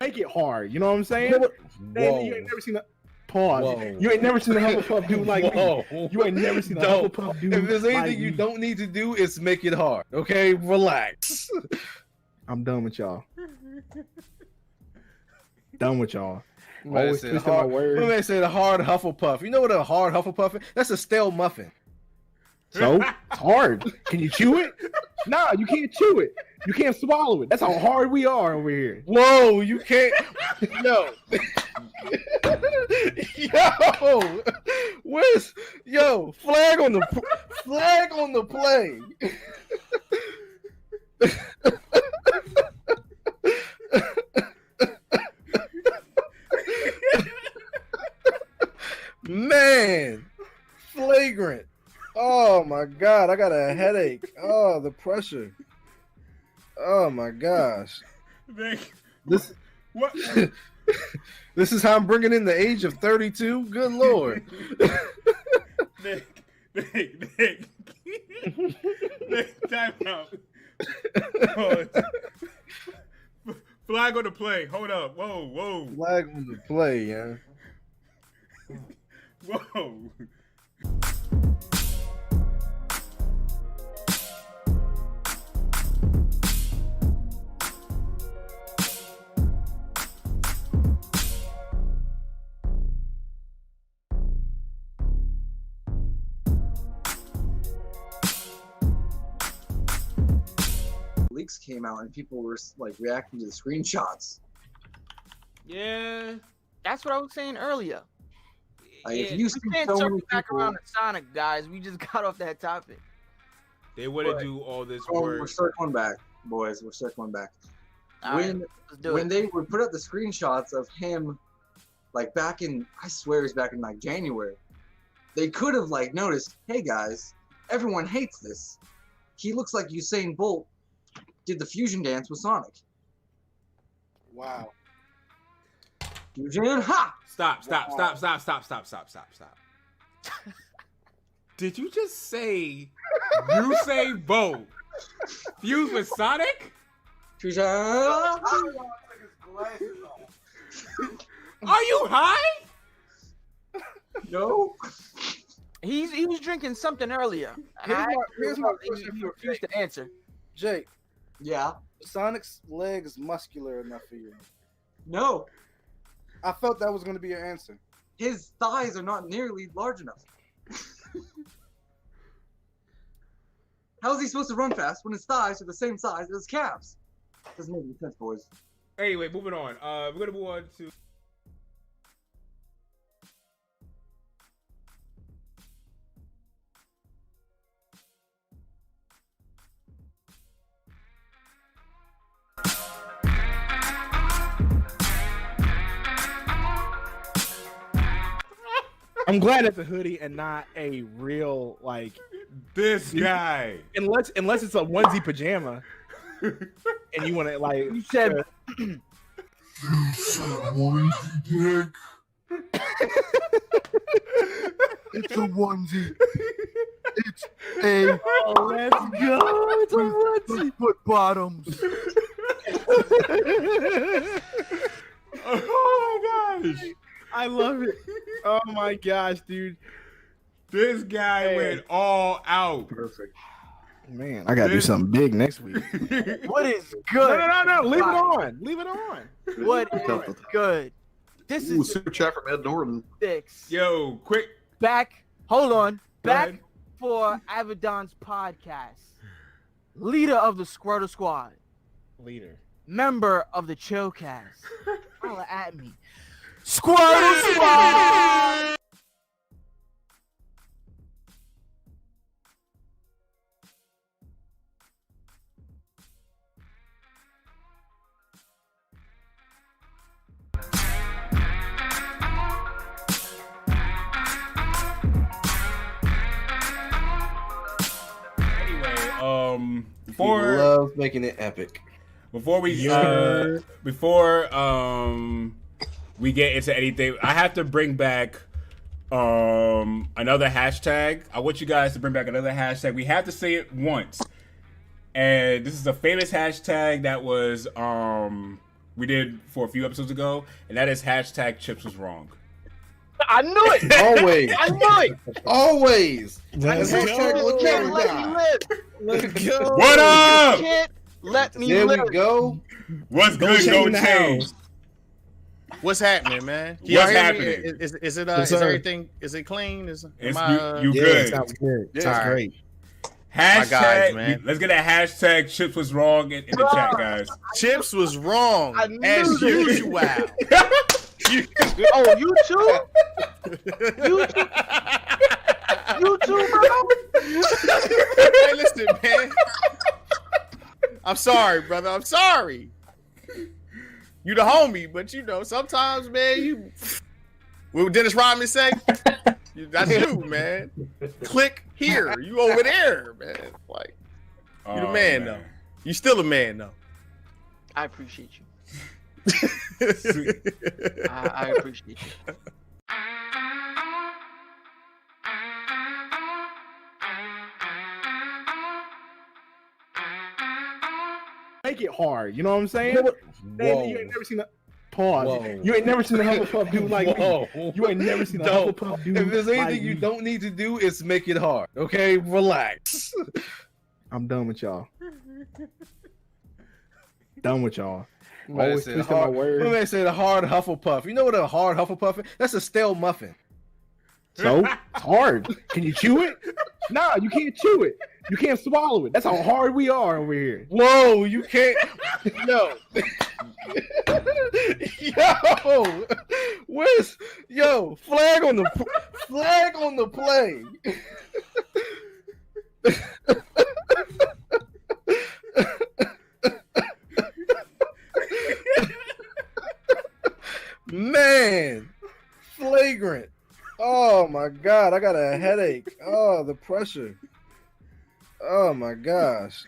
make it hard. You know what I'm saying? Whoa. You ain't never seen a pause. Whoa. You ain't never seen a Hufflepuff dude like me. You ain't never seen a Hufflepuff dude. If there's anything like you me. don't need to do, it's make it hard. Okay, relax. I'm done with y'all. Done with y'all. Man Always said twisting my hard, words. my man said a hard Hufflepuff. You know what a hard Hufflepuff is? That's a stale muffin. So it's hard. Can you chew it? Nah, you can't chew it. You can't swallow it. That's how hard we are over here. Whoa, you can't. Yo. Yo. Where's flag on the play. Man, flagrant. Oh my God, I got a headache. Oh, the pressure. Oh my gosh. This what? This is how I'm bringing in the age of 32. Good Lord. Nick, time out. Flag on the play. Hold up. Whoa. Flag on the play, yeah. Whoa. Leaks came out and people were like reacting to the screenshots. Yeah, that's what I was saying earlier. Like, Yeah, if you we see can't so circle many back people, around to Sonic, guys. We just got off that topic. They wouldn't do all this we're work. circling back, boys. We're circling back. All right, let's do When it. they would put up the screenshots of him, like back in, I swear it's back in like January, they could have like noticed, hey guys, everyone hates this. He looks like Usain Bolt did the fusion dance with Sonic. Wow. Fusion, ha! Stop. Did you just say Usain Bolt fused with Sonic? Fusion. Are you high? No. He was drinking something earlier. Here's my question He for refused to answer. Jake, Yeah. Sonic's leg is muscular enough for you. No. I felt that was going to be your answer. His thighs are not nearly large enough. How is he supposed to run fast when his thighs are the same size as his calves? Doesn't make any sense, boys. Anyway, moving on. We're gonna move on to. I'm glad it's a hoodie and not a real like This guy. unless it's a onesie pajama and you want to like You said It's a onesie. It's a oh, let's go. It's a onesie. foot bottoms. Oh my gosh. I love it. Oh my gosh, dude. This guy went all out. Perfect. Man, I gotta do something big next week. what is good? No. Leave it on. Leave it on. What is good? This Ooh, is super chat from Ed Norton. 6. Yo, quick. Back. Hold on. Go Back ahead. for Avidan's podcast. Leader of the Squirtle Squad. Leader. Member of the Chillcast. Holla at me. Squirtle Squad! Anyway, He before loves making it epic. before we we get into anything, I have to bring back another hashtag. I want you guys to bring back another hashtag. We have to say it once. And this is a famous hashtag that was we did for a few episodes ago, and that is hashtag Chipz was wrong. I knew it. Always. I knew it. Always. Let's That's go. hashtag look You at can't it let die. me live. Let's go. What You up? can't let me There live. we go. What's Go good? change Go the change. house. What's happening, man? Can What's y'all hear me? happening? Is it Yes, is sir. everything is it clean? Is It's, am I, you Yeah, good? it sounds good. Yeah. Sounds Alright. great. Hashtag. guys, man. Let's get a hashtag Chipz was wrong in the chat, guys. Chipz was wrong I knew as this. usual. Oh, you too? You too? You too, bro? Hey, listen, man. I'm sorry, brother. I'm sorry. You the homie, but you know sometimes, man. You what would Dennis Rodman say? That's you, man. Click here. You over there, man. Like you the man, though. You still a man, though. I appreciate you. Sweet. I appreciate you. Make it hard. You know what I'm saying? Whoa. Man, you ain't never seen a pause. Whoa. You ain't never seen a Hufflepuff do like me. Whoa. You ain't never seen a Don't. Hufflepuff do If there's anything like you me. don't need to do, it's make it hard. Okay, relax. I'm done with y'all. Done with y'all. Man Always said twisting my hard- words. my man said a hard Hufflepuff. You know what a hard Hufflepuff is? That's a stale muffin. So it's hard. Can you chew it? Nah, you can't chew it. You can't swallow it. That's how hard we are over here. Whoa, you can't. Yo. Yo. Where's flag on the play. Man, flagrant. Oh my god, I got a headache. Oh, the pressure. Oh my gosh.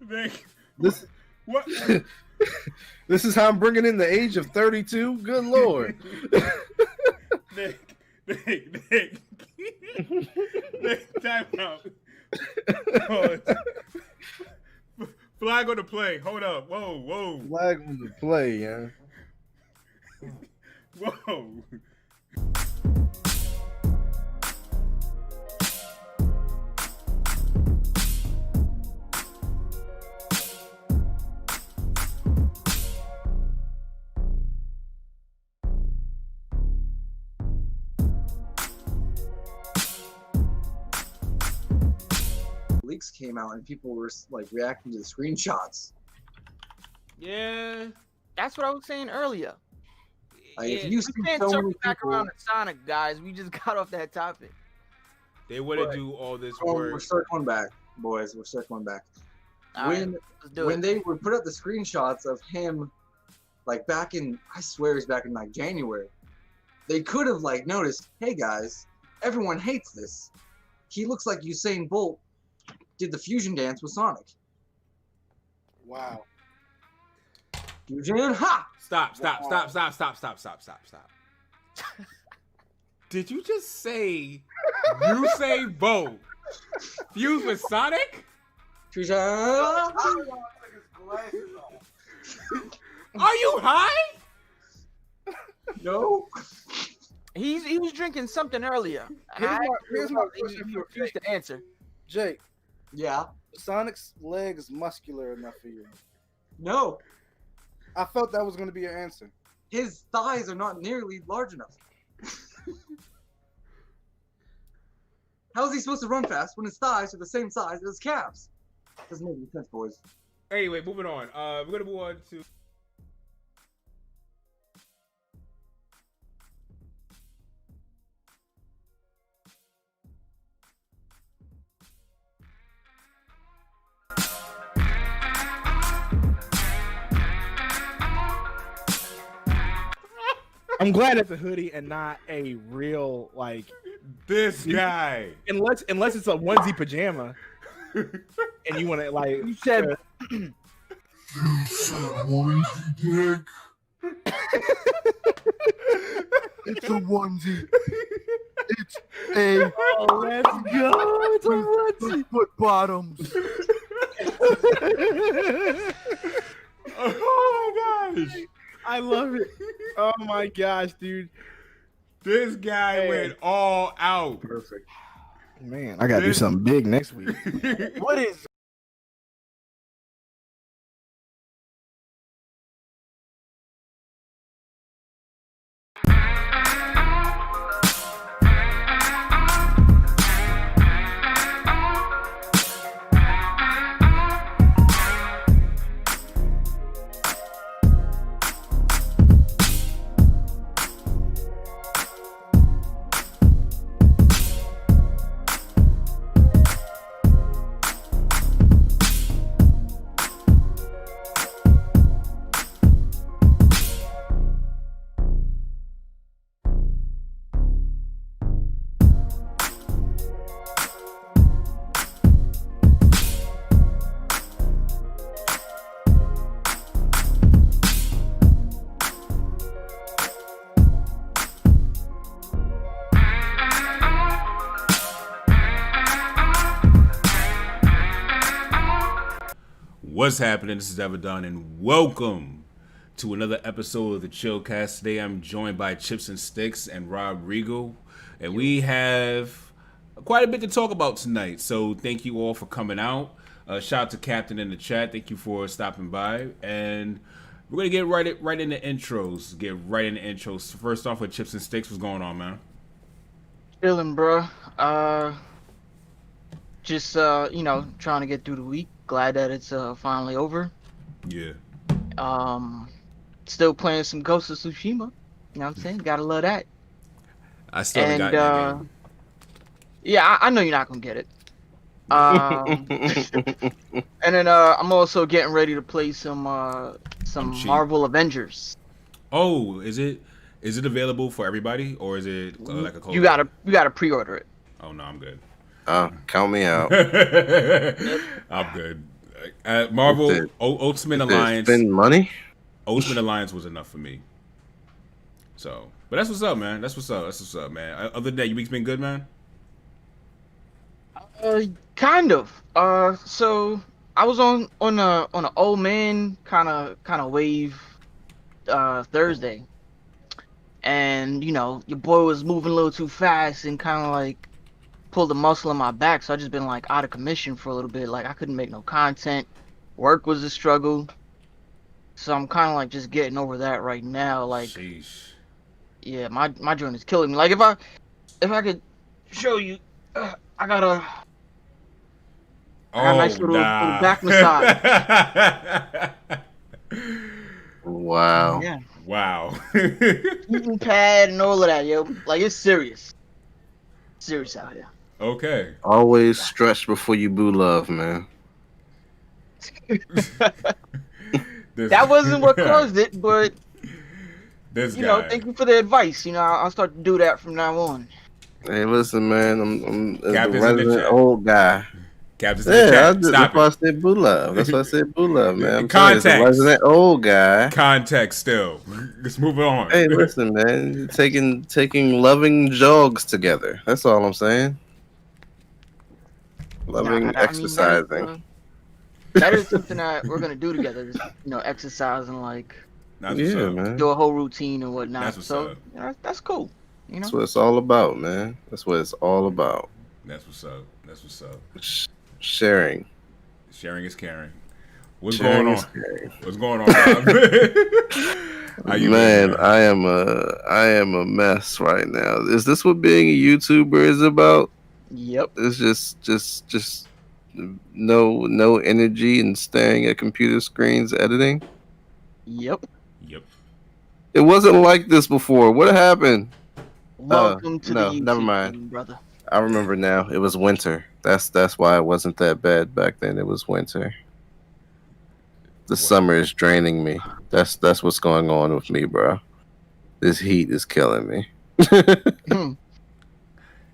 Nick, This what? this is how I'm bringing in the age of 32. Good lord. Nick, time out. Oh, flag on the play. Hold up. Whoa. Flag on the play, yeah. Whoa. Leaks came out and people were like reacting to the screenshots. Yeah. That's what I was saying earlier. Like, if Yeah. you We see can't so circle many back people, around to Sonic, guys. We just got off that topic. They wouldn't Right. do all this oh, we're work. circling back, boys. We're circling back. All right, when let's do when it. they would put up the screenshots of him, like back in, I swear it was back in like January, they could have like noticed, hey guys, everyone hates this. He looks like Usain Bolt did the fusion dance with Sonic. Wow. Fusion, ha! Stop. Did you just say Usain Bolt fused with Sonic? Fusion. Are you high? No. He was drinking something earlier. And Here's my he question for refused to answer. Jake, Yeah. Sonic's leg is muscular enough for you. No. I felt that was going to be your answer. His thighs are not nearly large enough. How is he supposed to run fast when his thighs are the same size as his calves? Doesn't make any sense, boys. Anyway, moving on. We're gonna move on to. I'm glad it's a hoodie and not a real like. This guy. Unless it's a onesie pajama, and you want to like. You said It's a onesie. It's a oh, let's go. It's a onesie. foot bottoms. Oh my gosh. I love it. Oh my gosh, dude. This guy went all out. Perfect. Man, I gotta do something big next week. What is What's happening? This is Avidan, and welcome to another episode of the Chillcast. Today I'm joined by Chips and Sticks and Rob Regal, and we have quite a bit to talk about tonight. So thank you all for coming out. Shout out to Captain in the chat. Thank you for stopping by, and we're gonna get right into intros. First off, with Chips and Sticks, what's going on, man? chilling, bro? Just trying to get through the week. Glad that it's finally over. Yeah. Still playing some Ghost of Tsushima. You know what I'm saying? Gotta love that. I still haven't gotten that game. Yeah, I know you're not gonna get it. And then I'm also getting ready to play some Marvel Avengers. Oh, is it available for everybody, or is it like a code? You gotta pre-order it. Oh no, I'm good. Count me out. I'm good. Marvel Ultimate Alliance. Spend money. Ultimate Alliance was enough for me. So, but that's what's up, man. That's what's up, man. Other than that, your week's been good, man. Kind of. So I was on an old man kind of wave Thursday, and your boy was moving a little too fast and kind of like pulled a muscle in my back. So I just been like out of commission for a little bit. Like I couldn't make no content. Work was a struggle. So I'm kind of like just getting over that right now. Like, sheesh. Yeah, my joint is killing me. Like if I could show you, I got a nice little back massage. Wow. Yeah. Wow. Heating pad and all of that, yo. Like it's serious. Serious out here. Okay. Always stretch before you boo love, man. That wasn't what caused it, but this guy. thank you for the advice. I'll start to do that from now on. Hey, listen, man. I'm the Captain's resident old guy. Captain's in the chat. That's why I said boo love. That's why I said boo love, man. I'm Context. The resident old guy. Context still. Let's move on. Hey, listen, man. Taking loving jogs together. That's all I'm saying. Loving exercising. That is something that we're gonna do together. Just, exercise and like man. do a whole routine and whatnot. That's what's up. That's cool. That's what it's all about, man. That's what it's all about. That's what's up. Sharing. Sharing is caring. What's Sharing going is on? caring. What's going on, Rob? Man, I am a mess right now. Is this what being a YouTuber is about? Yep. It's just no energy and staring at computer screens editing. Yep. It wasn't like this before. What happened? Welcome to the YouTube never mind, team, brother. I remember now. It was winter. That's why it wasn't that bad back then. It was winter. The summer is draining me. That's what's going on with me, bro. This heat is killing me.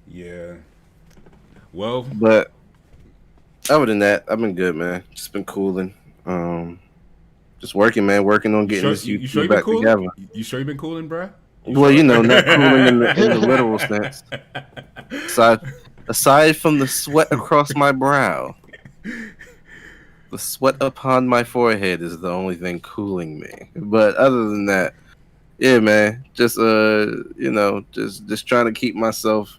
Yeah. Well, but other than that, I've been good, man. Just been cooling. Just working, man. Working on getting this YouTube back together. You sure you've been cooling, bro? Well, not cooling in the literal sense. Aside from the sweat across my brow. The sweat upon my forehead is the only thing cooling me. But other than that, yeah, man, just just trying to keep myself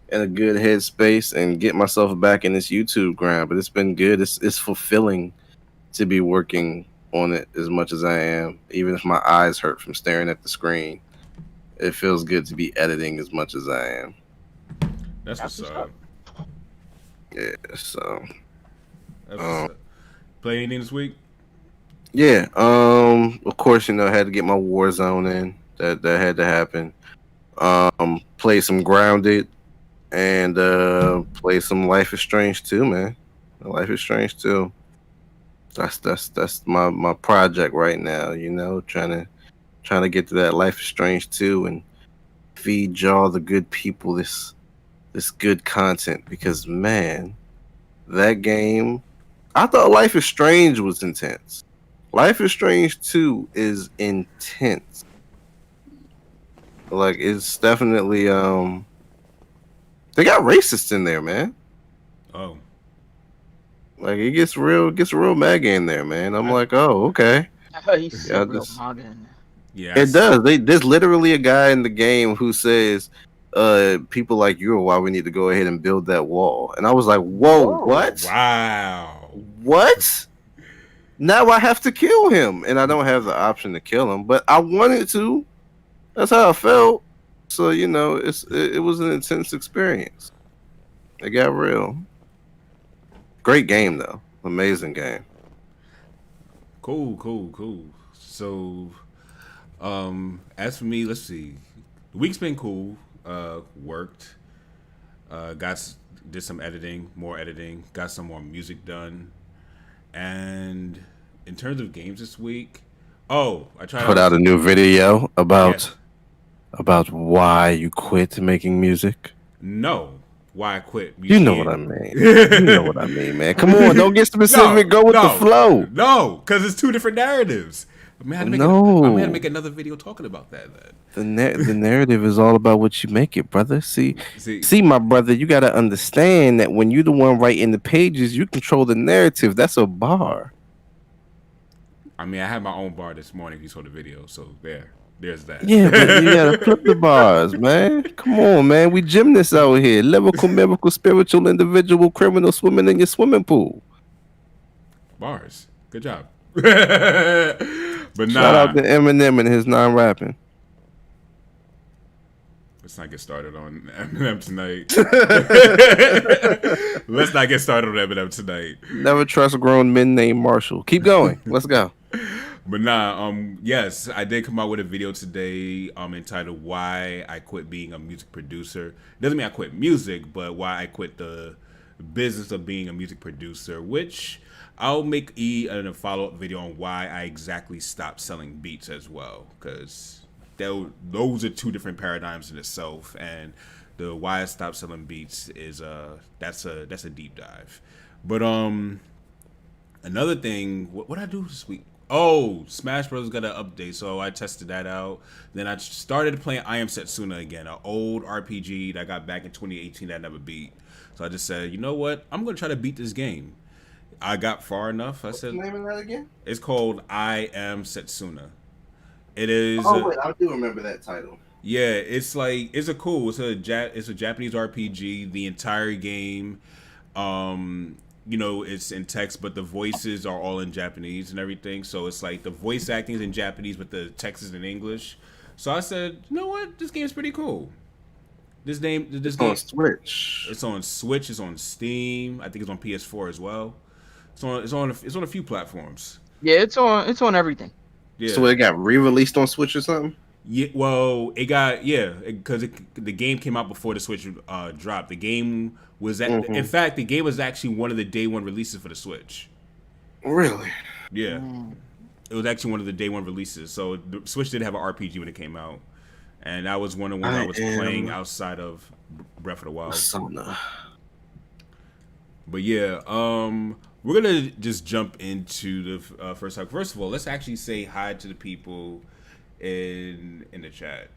in a good headspace and get myself back in this YouTube grind. But it's been good. It's fulfilling to be working on it as much as I am, even if my eyes hurt from staring at the screen. It feels good to be editing as much as I am. That's what's up. Yeah, so That's what's up. Play anything this week? yeah, of course, I had to get my Warzone in. That had to happen. Play some Grounded and play some Life is Strange 2, man. Life is Strange 2. That's my project right now, trying to get to that Life is Strange 2 and feed y'all the good people this good content, because man, that game, I thought Life is Strange was intense. Life is Strange 2 is intense. Like, it's definitely they got racists in there, man. Oh. Like, it gets real MAGA in there, man. I'm like, oh, okay. He's so real MAGA in there. Yeah. It does. There's literally a guy in the game who says, people like you are why we need to go ahead and build that wall. And I was like, whoa. What? Wow. What? Now I have to kill him, and I don't have the option to kill him, but I wanted to. That's how I felt. So it was an intense experience. It got real. Great game though, amazing game. Cool. So, as for me, let's see. The week's been cool. Worked. Did some editing, more editing. Got some more music done. And in terms of games this week, I tried put out a new video about why you quit making music. No, why I quit. You know what I mean. You know what I mean, man. Come on, don't get specific. Go with the flow. No, because it's two different narratives. I'm gonna have to make another video talking about that. Then the narrative is all about what you make it, brother. See, my brother, you gotta understand that when you're the one writing the pages, you control the narrative. That's a bar. I mean, I had my own bar this morning. If you saw the video, so there's that. Yeah, but you gotta flip the bars, man. Come on, man. We gymnasts out here. Lyrical, miracle, spiritual, individual, criminal, swimming in your swimming pool. Bars. Good job. But Shout out to Eminem and his non-rapping. Let's not get started on Eminem tonight. Let's not get started on Eminem tonight. Never trust grown men named Marshall. Keep going. Let's go. But yes, I did come out with a video today entitled Why I Quit Being a Music Producer. Doesn't mean I quit music, but why I quit the business of being a music producer, which I'll make a follow-up video on why I exactly stopped selling beats as well, because those are two different paradigms in itself, and the why I stopped selling beats is that's a deep dive. But another thing, what I do this week? Oh, Smash Bros. Got an update, so I tested that out. Then I started playing I Am Setsuna again, an old RPG that I got back in 2018 that I never beat. So I just said, you know what? I'm going to try to beat this game. I got far enough. What's the name of that again? It's called I Am Setsuna. It is. Oh, wait, I do remember that title. Yeah, it's a Japanese RPG. The entire game, it's in text, but the voices are all in Japanese and everything. So it's like the voice acting is in Japanese, but the text is in English. So I said, you know what? This game's pretty cool. This game on Switch. It's on Switch. It's on Steam. I think it's on PS4 as well. It's on a few platforms. Yeah, it's on everything. Yeah. So it got re-released on Switch or something? Yeah, well, it got because the game came out before the Switch dropped. The game was in fact, the game was actually one of the day one releases for the Switch. Really? Yeah, it was actually one of the day one releases. So the Switch did have an RPG when it came out, and that was one of the ones I was playing outside of Breath of the Wild. Persona. But yeah, we're gonna just jump into the first talk. First of all, let's actually say hi to the people in the chat.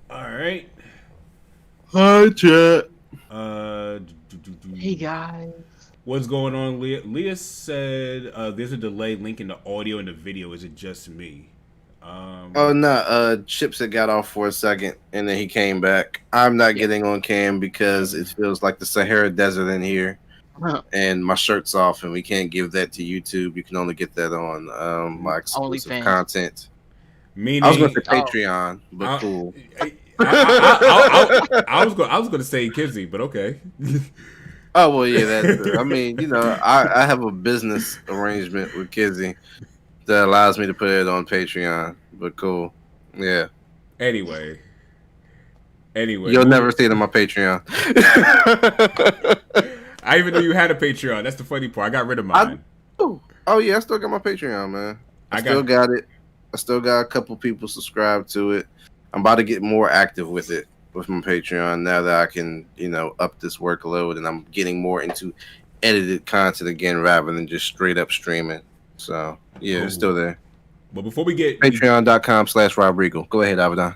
All right. Hi, chat. Hey guys. What's going on, Leah? Leah said there's a delay linking the audio and the video. Is it just me? Oh no, Chipz had got off for a second and then he came back. I'm not getting on cam because it feels like the Sahara Desert in here. And my shirt's off and we can't give that to YouTube. You can only get that on my exclusive content. Meaning, I was going to Patreon, but cool. I was going to say Kizzy, but okay. Oh well, yeah. That's. I mean, you know, I have a business arrangement with Kizzy that allows me to put it on Patreon. But cool, yeah. Anyway, you'll never see it on my Patreon. I even knew you had a Patreon. That's the funny part. I got rid of mine. Oh yeah, I still got my Patreon, man. I still got it. I still got a couple people subscribed to it. I'm about to get more active with it with my Patreon now that I can, you know, up this workload and I'm getting more into edited content again rather than just straight up streaming. So yeah, it's still there. But before we get Patreon.com/Rob Go ahead, Avidan.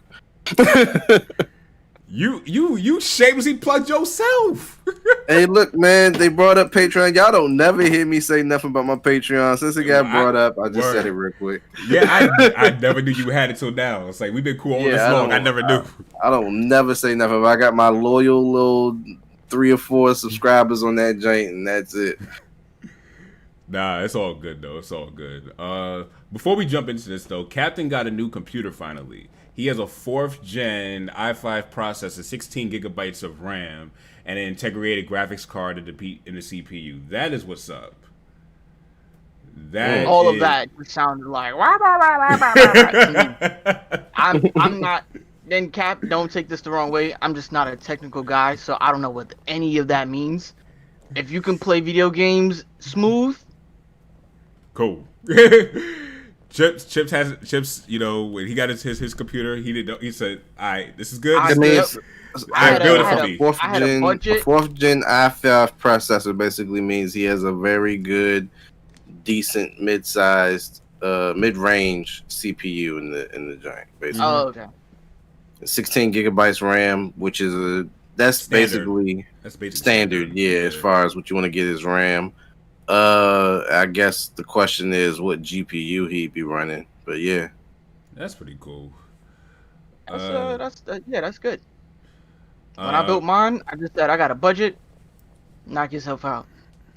You shamelessly plugged yourself. Hey, look, man, they brought up Patreon. Y'all don't never hear me say nothing about my Patreon. Since it got brought up, I just said it real quick. Yeah, I never knew you had it till now. It's like we've been cool all this long. I never knew. I don't never say nothing. I got my loyal little 3 or 4 subscribers on that joint, and that's it. Nah, it's all good though. It's all good. Before we jump into this though, Captain got a new computer finally. He has a 4th gen i5 processor, 16 gigabytes of RAM, and an integrated graphics card in the CPU. That is what's up. That all of that sounded like I'm not. Then Cap, don't take this the wrong way. I'm just not a technical guy, so I don't know what any of that means. If you can play video games smooth, cool. Chipz, you know, when he got his computer, he said, "All right, this is good. I mean, build it for me." 4th gen i5 processor basically means he has a very good, decent, mid-sized, mid-range CPU in the joint. Basically. Oh, okay. 16 gigabytes RAM, which is that's basically standard. Yeah, as far as what you want to get is RAM. I guess the question is what GPU he'd be running, but yeah, that's pretty cool. That's good. When I built mine, I just said I got a budget, knock yourself out,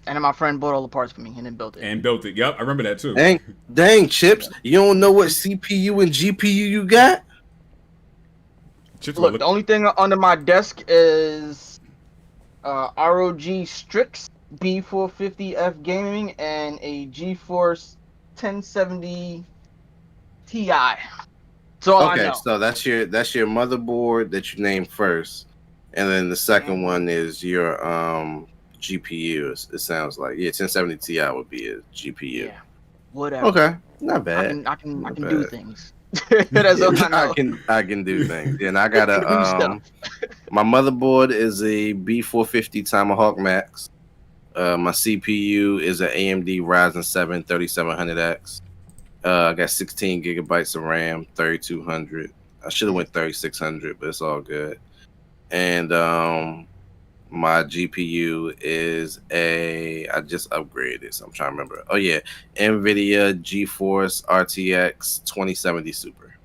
and then my friend bought all the parts for me and then built it. Yep, I remember that too. Dang, Chipz, you don't know what CPU and GPU you got? Look, the only thing under my desk is ROG Strix B450F gaming and a GeForce 1070 Ti. So okay, so that's your motherboard that you named first, and then the second one is your GPU. It sounds like 1070 Ti would be a GPU. Yeah, whatever. Okay, not bad. I can do things. That's all I know. I can do things. Yeah, and I got a my motherboard is a B450 Tomahawk Max. My CPU is an AMD Ryzen 7 3700X. I got 16 gigabytes of RAM, 3200. I should have went 3600, but it's all good. And my GPU is I just upgraded, so I'm trying to remember. Oh yeah, NVIDIA GeForce RTX 2070 Super.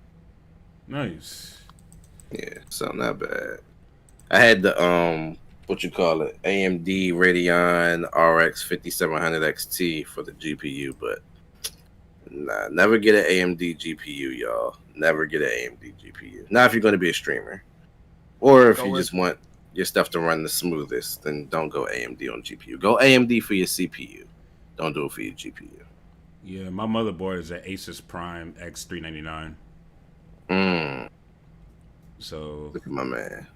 Nice. Yeah, so not bad. I had the what you call it, AMD Radeon RX 5700 XT for the GPU, but nah, never get an AMD GPU, y'all. Never get an AMD GPU. Not if you're going to be a streamer, or if you just want your stuff to run the smoothest, then don't go AMD on GPU. Go AMD for your CPU. Don't do it for your GPU. Yeah, my motherboard is an Asus Prime X399. So look at my man.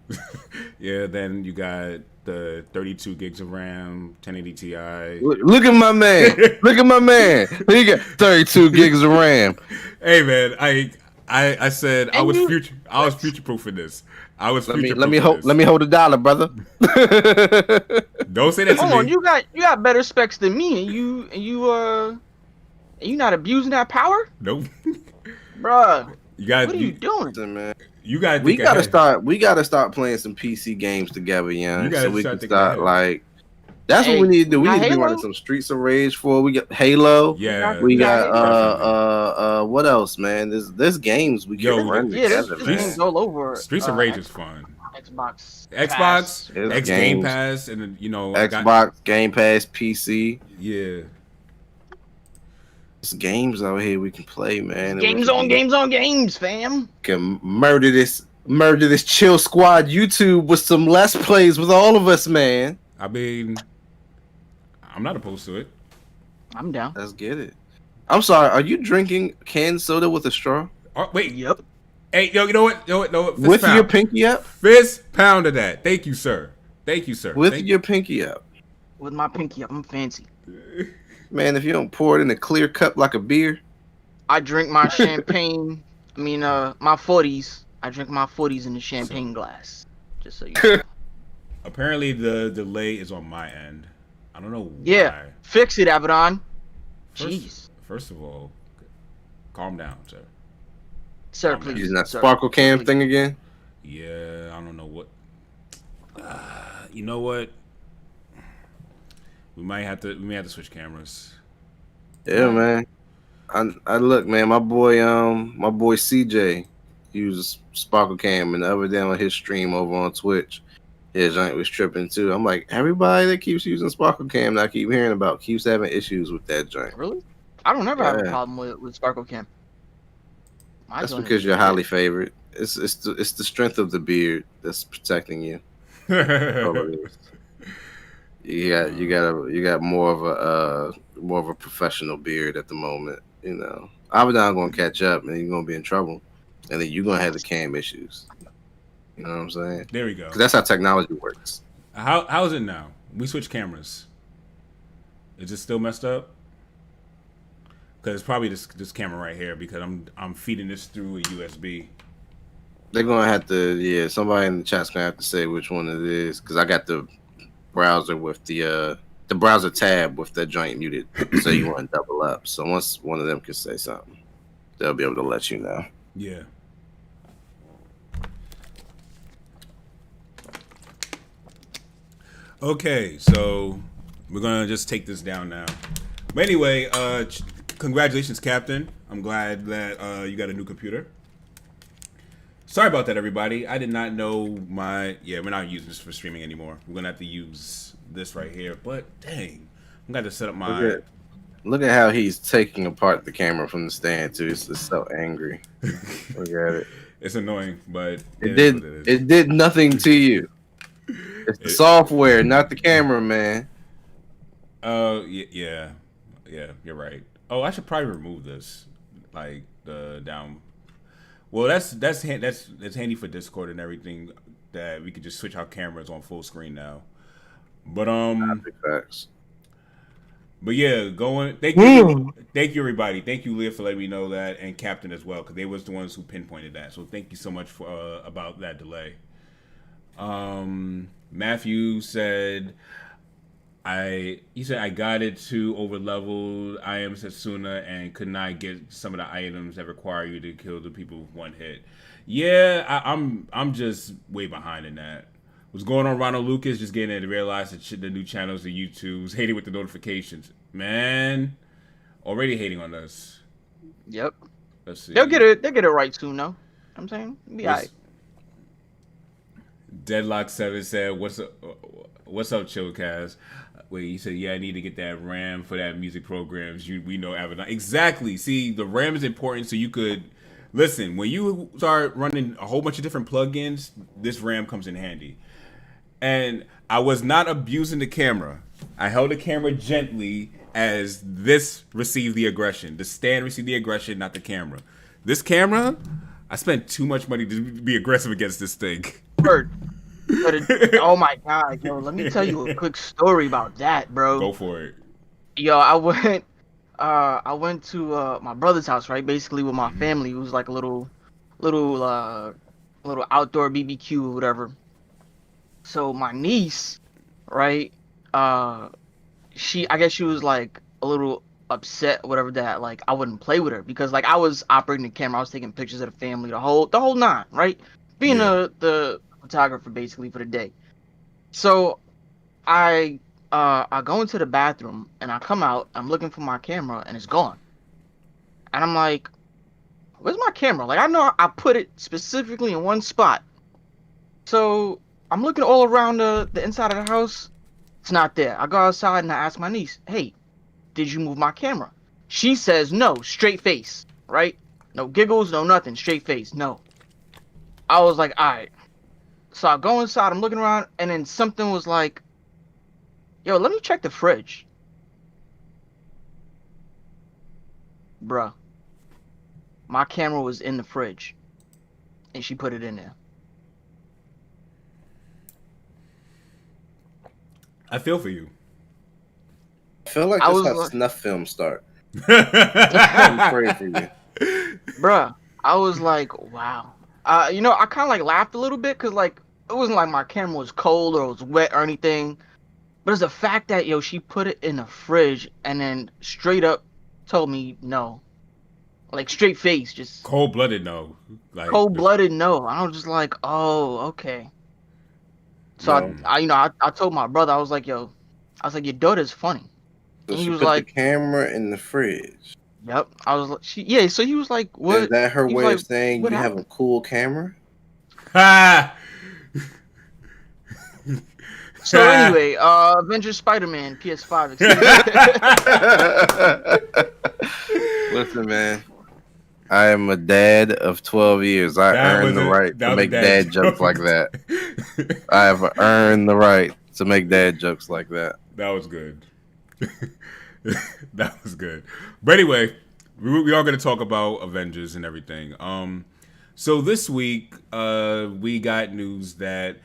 Yeah, then you got the 32 gigs of RAM, 1080 Ti. Look at my man. Look at my man. He got 32 gigs of RAM. Hey man, I said I was future proofing this. I was let me hold $1, brother. Don't say that to me. Hold on, you got better specs than me, and you not abusing that power? Nope. Bruh. What are you doing? Man. You got. We gotta start playing some PC games together, young. So we can start like That's what we need to do. We got need to be Halo? running some Streets of Rage 4. We got Halo. Yeah, We got got what else, man? There's games we Yo, can run Yeah, there's together, games man. all over. Streets of Rage is fun. Xbox, Xbox, There's X games. Game Pass, and you know, I Xbox, got, Game Pass, PC. yeah. There's games out here we can play, man. Games on games, fam. Can murder this Chill Squad YouTube with some Let's Plays with all of us, man. I mean, I'm not opposed to it. I'm down. Let's get it. I'm sorry, are you drinking canned soda with a straw? Oh, wait, Yep. hey, yo, you know what? Fist With pound. your pinky up? Fist pound of that. Thank you, sir. Thank you, sir. With Thank your pinky up. With my pinky up, I'm fancy. Man, if you don't pour it in a clear cup like a beer. I drink my champagne. I mean, my 40s. I drink my 40s in the champagne glass. Just so you know. Apparently, the delay is on my end. I don't know why. Yeah. Fix it, Avidan. Jeez. First of all, calm down, sir. Sir, I'm please. Using that sir, sparkle cam please. thing again. Yeah, I don't know what. You know what? We may have to switch cameras. Yeah, man. I look, man. My boy CJ uses sparkle cam, and the other day on his stream over on Twitch, his joint was tripping too. I'm like, everybody that keeps using sparkle cam that I keep hearing about keeps having issues with that joint. Really? I don't ever have a Yeah. problem with Sparkle Cam. My That's joint because is you're legit. highly favored. It's the strength of the beard that's protecting you. That's all it is. You got more of a professional beard at the moment. You know, Avidan gonna catch up, and you're gonna be in trouble, and then you're gonna have the cam issues. You know what I'm saying? There we go. Because that's how technology works. How's it now? We switched cameras. Is it still messed up? Because it's probably this camera right here because I'm feeding this through a USB. They're gonna have to, yeah. Somebody in the chat's gonna have to say which one it is, because I got the browser with the browser tab with that joint muted, so you want to double up. So once one of them can say something, they'll be able to let you know. Yeah. Okay, so we're gonna just take this down now. But anyway, congratulations, Captain. I'm glad that you got a new computer. Sorry about that, everybody. I did not know we're not using this for streaming anymore. We're gonna have to use this right here. But dang, I'm gonna have to set up my. Look at how he's taking apart the camera from the stand too. It's just so angry. Look at it. It's annoying, but It did nothing to you. It's the software, not the camera, man. Oh yeah, you're right. Oh, I should probably remove this, like the down. Well, that's handy for Discord and everything. That we could just switch our cameras on full screen now. But Facts. But yeah, thank you, everybody. Thank you, Leah, for letting me know that, and Captain as well, because they was the ones who pinpointed that. So thank you so much for about that delay. Matthew said, I got it too over leveled. I am Setsuna and could not get some of the items that require you to kill the people with one hit. Yeah, I'm just way behind in that. What's going on, Ronald Lucas? Just getting to realize that the new channels, the YouTubes, hating with the notifications. Man, already hating on us. Yep. Let's see. They'll get it right soon, though. I'm saying, be alright. Deadlock 7 said, "What's up, Chillcast?" Wait, he said, "Yeah, I need to get that RAM for that music programs. We know Avidan exactly. See, the RAM is important, so you could listen when you start running a whole bunch of different plugins. This RAM comes in handy." And I was not abusing the camera. I held the camera gently as this received the aggression. The stand received the aggression, not the camera. This camera, I spent too much money to be aggressive against this thing. Word. Oh my god, yo, let me tell you a quick story about that, bro. Go for it. Yo, I went to my brother's house, right? Basically with my family. It was like a little outdoor BBQ or whatever. So my niece, right? I guess she was like a little upset or whatever that like I wouldn't play with her because like I was operating the camera, I was taking pictures of the family, the whole nine, right? Being the photographer basically for the day. So I I go into the bathroom and I come out. I'm looking for my camera and it's gone. And I'm like, where's my camera? Like, I know I put it specifically in one spot. So I'm looking all around the inside of the house. It's not there. I go outside and I ask my niece, hey, did you move my camera? She says no, straight face, right? No giggles, no nothing, straight face, no. I was like, all right. So I go inside, I'm looking around, and then something was like, yo, let me check the fridge. Bruh. My camera was in the fridge. And she put it in there. I feel for you. I feel like I that's was how like- snuff films start. I'm praying for you. Bruh, I was like, wow. I kind of like laughed a little bit because like it wasn't like my camera was cold or it was wet or anything, but it's the fact that she put it in the fridge and then straight up told me no, like straight face, just Cold-blooded, no. Like, cold-blooded no. I was just like, oh, okay. So No. I told my brother, I was like, your daughter's funny. So And he she was put like, the camera in the fridge. yep. I was like, so he was like, what? Is that her He was way like, of saying what you have happened? a cool camera? Ha! So anyway, Avengers Spiderman PS5 exclusive. Listen, man. I am a dad of 12 years. I That earned was the a- right that to was a make dad dad jokes like that. I have earned the right to make dad jokes like that. That was good. That was good. But anyway, we are going to talk about Avengers and everything. So this week, we got news that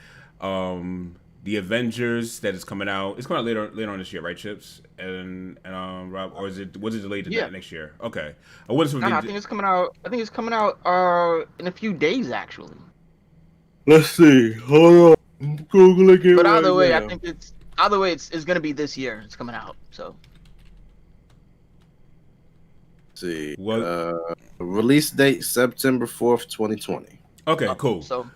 the Avengers that is coming out. It's coming out later on this year, right, Chipz and Rob, or was it delayed to next year? Okay. I I think it's coming out. I think it's coming out in a few days actually. Let's see. Hold on. I'm Googling it But right either way, now. I think it's gonna be this year. It's coming out. So Let's see. What? Release date September 4th, 2020. Okay, cool. so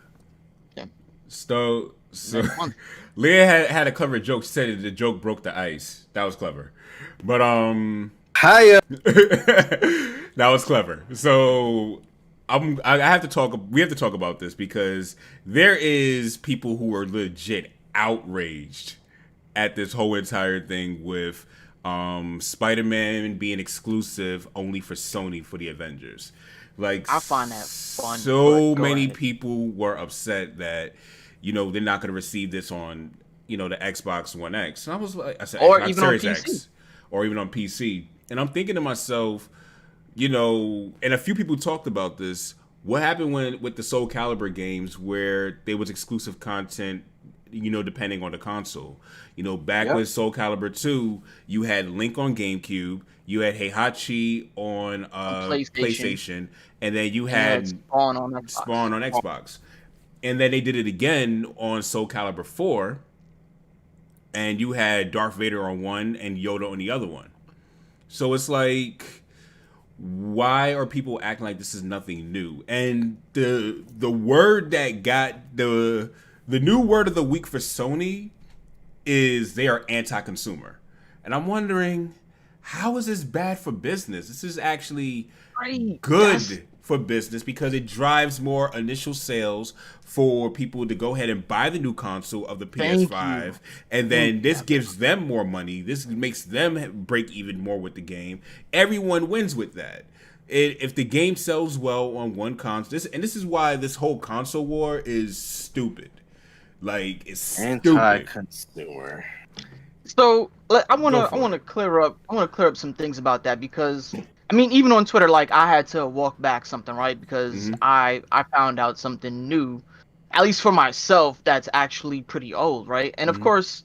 So next month. Leah had a clever joke. She said the joke broke the ice. That was clever. But Hiya. that was clever. So I have to talk. We have to talk about this because there is people who are legit outraged at this whole entire thing with Spider-Man being exclusive only for Sony for the Avengers. Like, I find that fun, So but go many ahead. people were upset that they're not going to receive this on the Xbox One X. And I was like, I said, Or Xbox even on Series PC. X, or even on PC. And I'm thinking to myself, and a few people talked about this. What happened with the Soul Calibur games where there was exclusive content, depending on the console? Back with Soul Calibur 2, you had Link on GameCube, you had Heihachi on PlayStation, and then you had Spawn on Xbox. Spawn on Xbox. And then they did it again on Soul Calibur 4, and you had Darth Vader on one and Yoda on the other one. So it's like, why are people acting like this is nothing new? And the word that got the new word of the week for Sony is they are anti-consumer. And I'm wondering, how is this bad for business? This is actually Right. good Yes. for business because it drives more initial sales for people to go ahead and buy the new console of the Thank PS5, and then this gives them more money. This makes them break even more with the game. Everyone wins with that. If the game sells well on one console, this is why this whole console war is stupid. Like, it's stupid. Anti-consumer. So I want Go for to clear up some things about that because I mean even on Twitter like I had to walk back something, right? Because Mhm. I found out something new, at least for myself, that's actually pretty old, right? And Mhm. of course,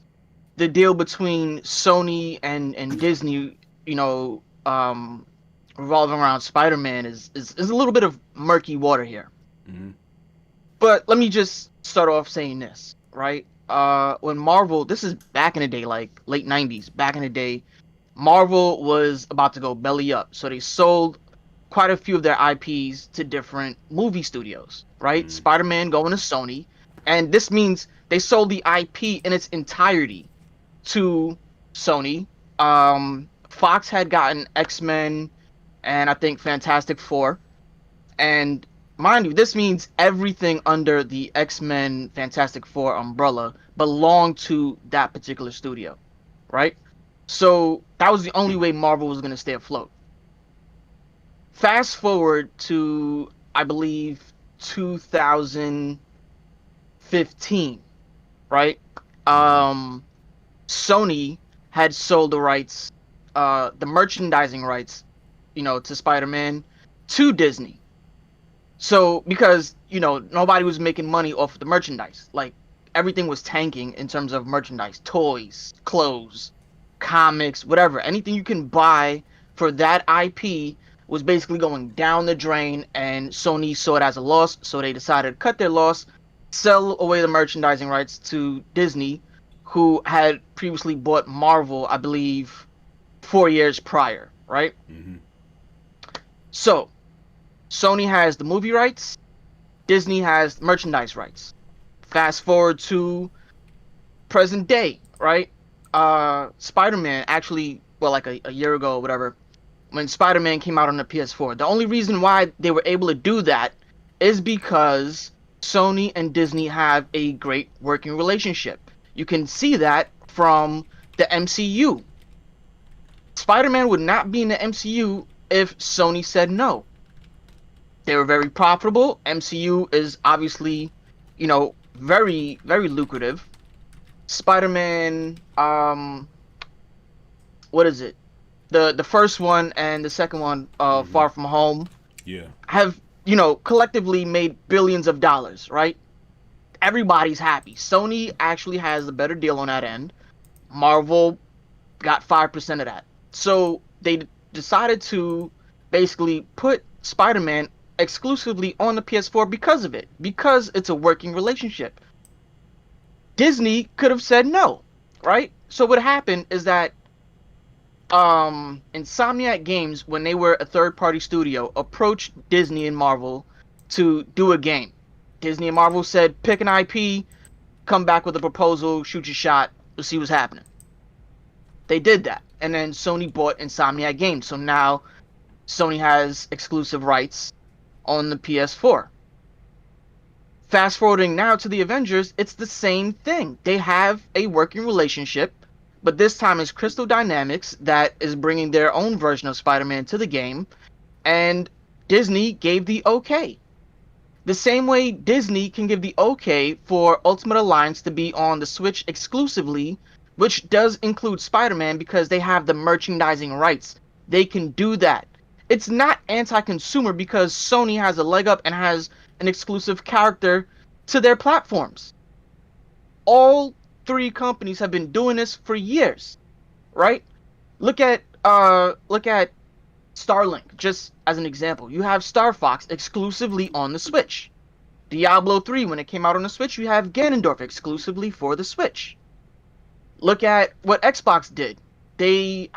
the deal between Sony and Disney, revolving around Spider-Man is a little bit of murky water here. Mhm. But let me just start off saying this, right? When Marvel, this is back in the day, like late 90s, back in the day, Marvel was about to go belly up. So they sold quite a few of their IPs to different movie studios, right? Mm. Spider-Man going to Sony. And this means they sold the IP in its entirety to Sony. Fox had gotten X-Men and I think Fantastic Four. And mind you, this means everything under the X-Men Fantastic Four umbrella belonged to that particular studio, right? So that was the only way Marvel was going to stay afloat. Fast forward to, I believe, 2015, right? Sony had sold the rights, the merchandising rights, to Spider-Man to Disney. So because, nobody was making money off of the merchandise. Like, everything was tanking in terms of merchandise, toys, clothes, comics, whatever. Anything you can buy for that IP was basically going down the drain, and Sony saw it as a loss, so they decided to cut their loss, sell away the merchandising rights to Disney, who had previously bought Marvel, I believe, 4 years prior, right? Mm-hmm. So, Sony has the movie rights, Disney has merchandise rights. Fast forward to present day, right? Spider-Man, actually, well, like a year ago or whatever, when Spider-Man came out on the PS4. The only reason why they were able to do that is because Sony and Disney have a great working relationship. You can see that from the MCU. Spider-Man would not be in the MCU if Sony said no. They were very profitable. MCU is obviously, very, very lucrative. Spider-Man, what is it? The first one and the second one, Far From Home, have, collectively made billions of dollars, right? Everybody's happy. Sony actually has a better deal on that end. Marvel got 5% of that. So they decided to basically put Spider-Man exclusively on the PS4 because of it, because it's a working relationship. Disney could have said no, right? So what happened is that Insomniac Games, when they were a third-party studio, approached Disney and Marvel to do a game. Disney and Marvel said, pick an IP, come back with a proposal, shoot your shot, we'll see what's happening. They did that, and then Sony bought Insomniac Games, so now Sony has exclusive rights on the PS4. Fast forwarding now to the Avengers, it's the same thing. They have a working relationship, but this time it's Crystal Dynamics that is bringing their own version of Spider-Man to the game, and Disney gave the okay. The same way Disney can give the okay for Ultimate Alliance to be on the Switch exclusively, which does include Spider-Man because they have the merchandising rights. They can do that. It's not anti-consumer because Sony has a leg up and has an exclusive character to their platforms. All three companies have been doing this for years, right? Look at Starlink, just as an example. You have Star Fox exclusively on the Switch. Diablo 3, when it came out on the Switch, you have Ganondorf exclusively for the Switch. Look at what Xbox did. They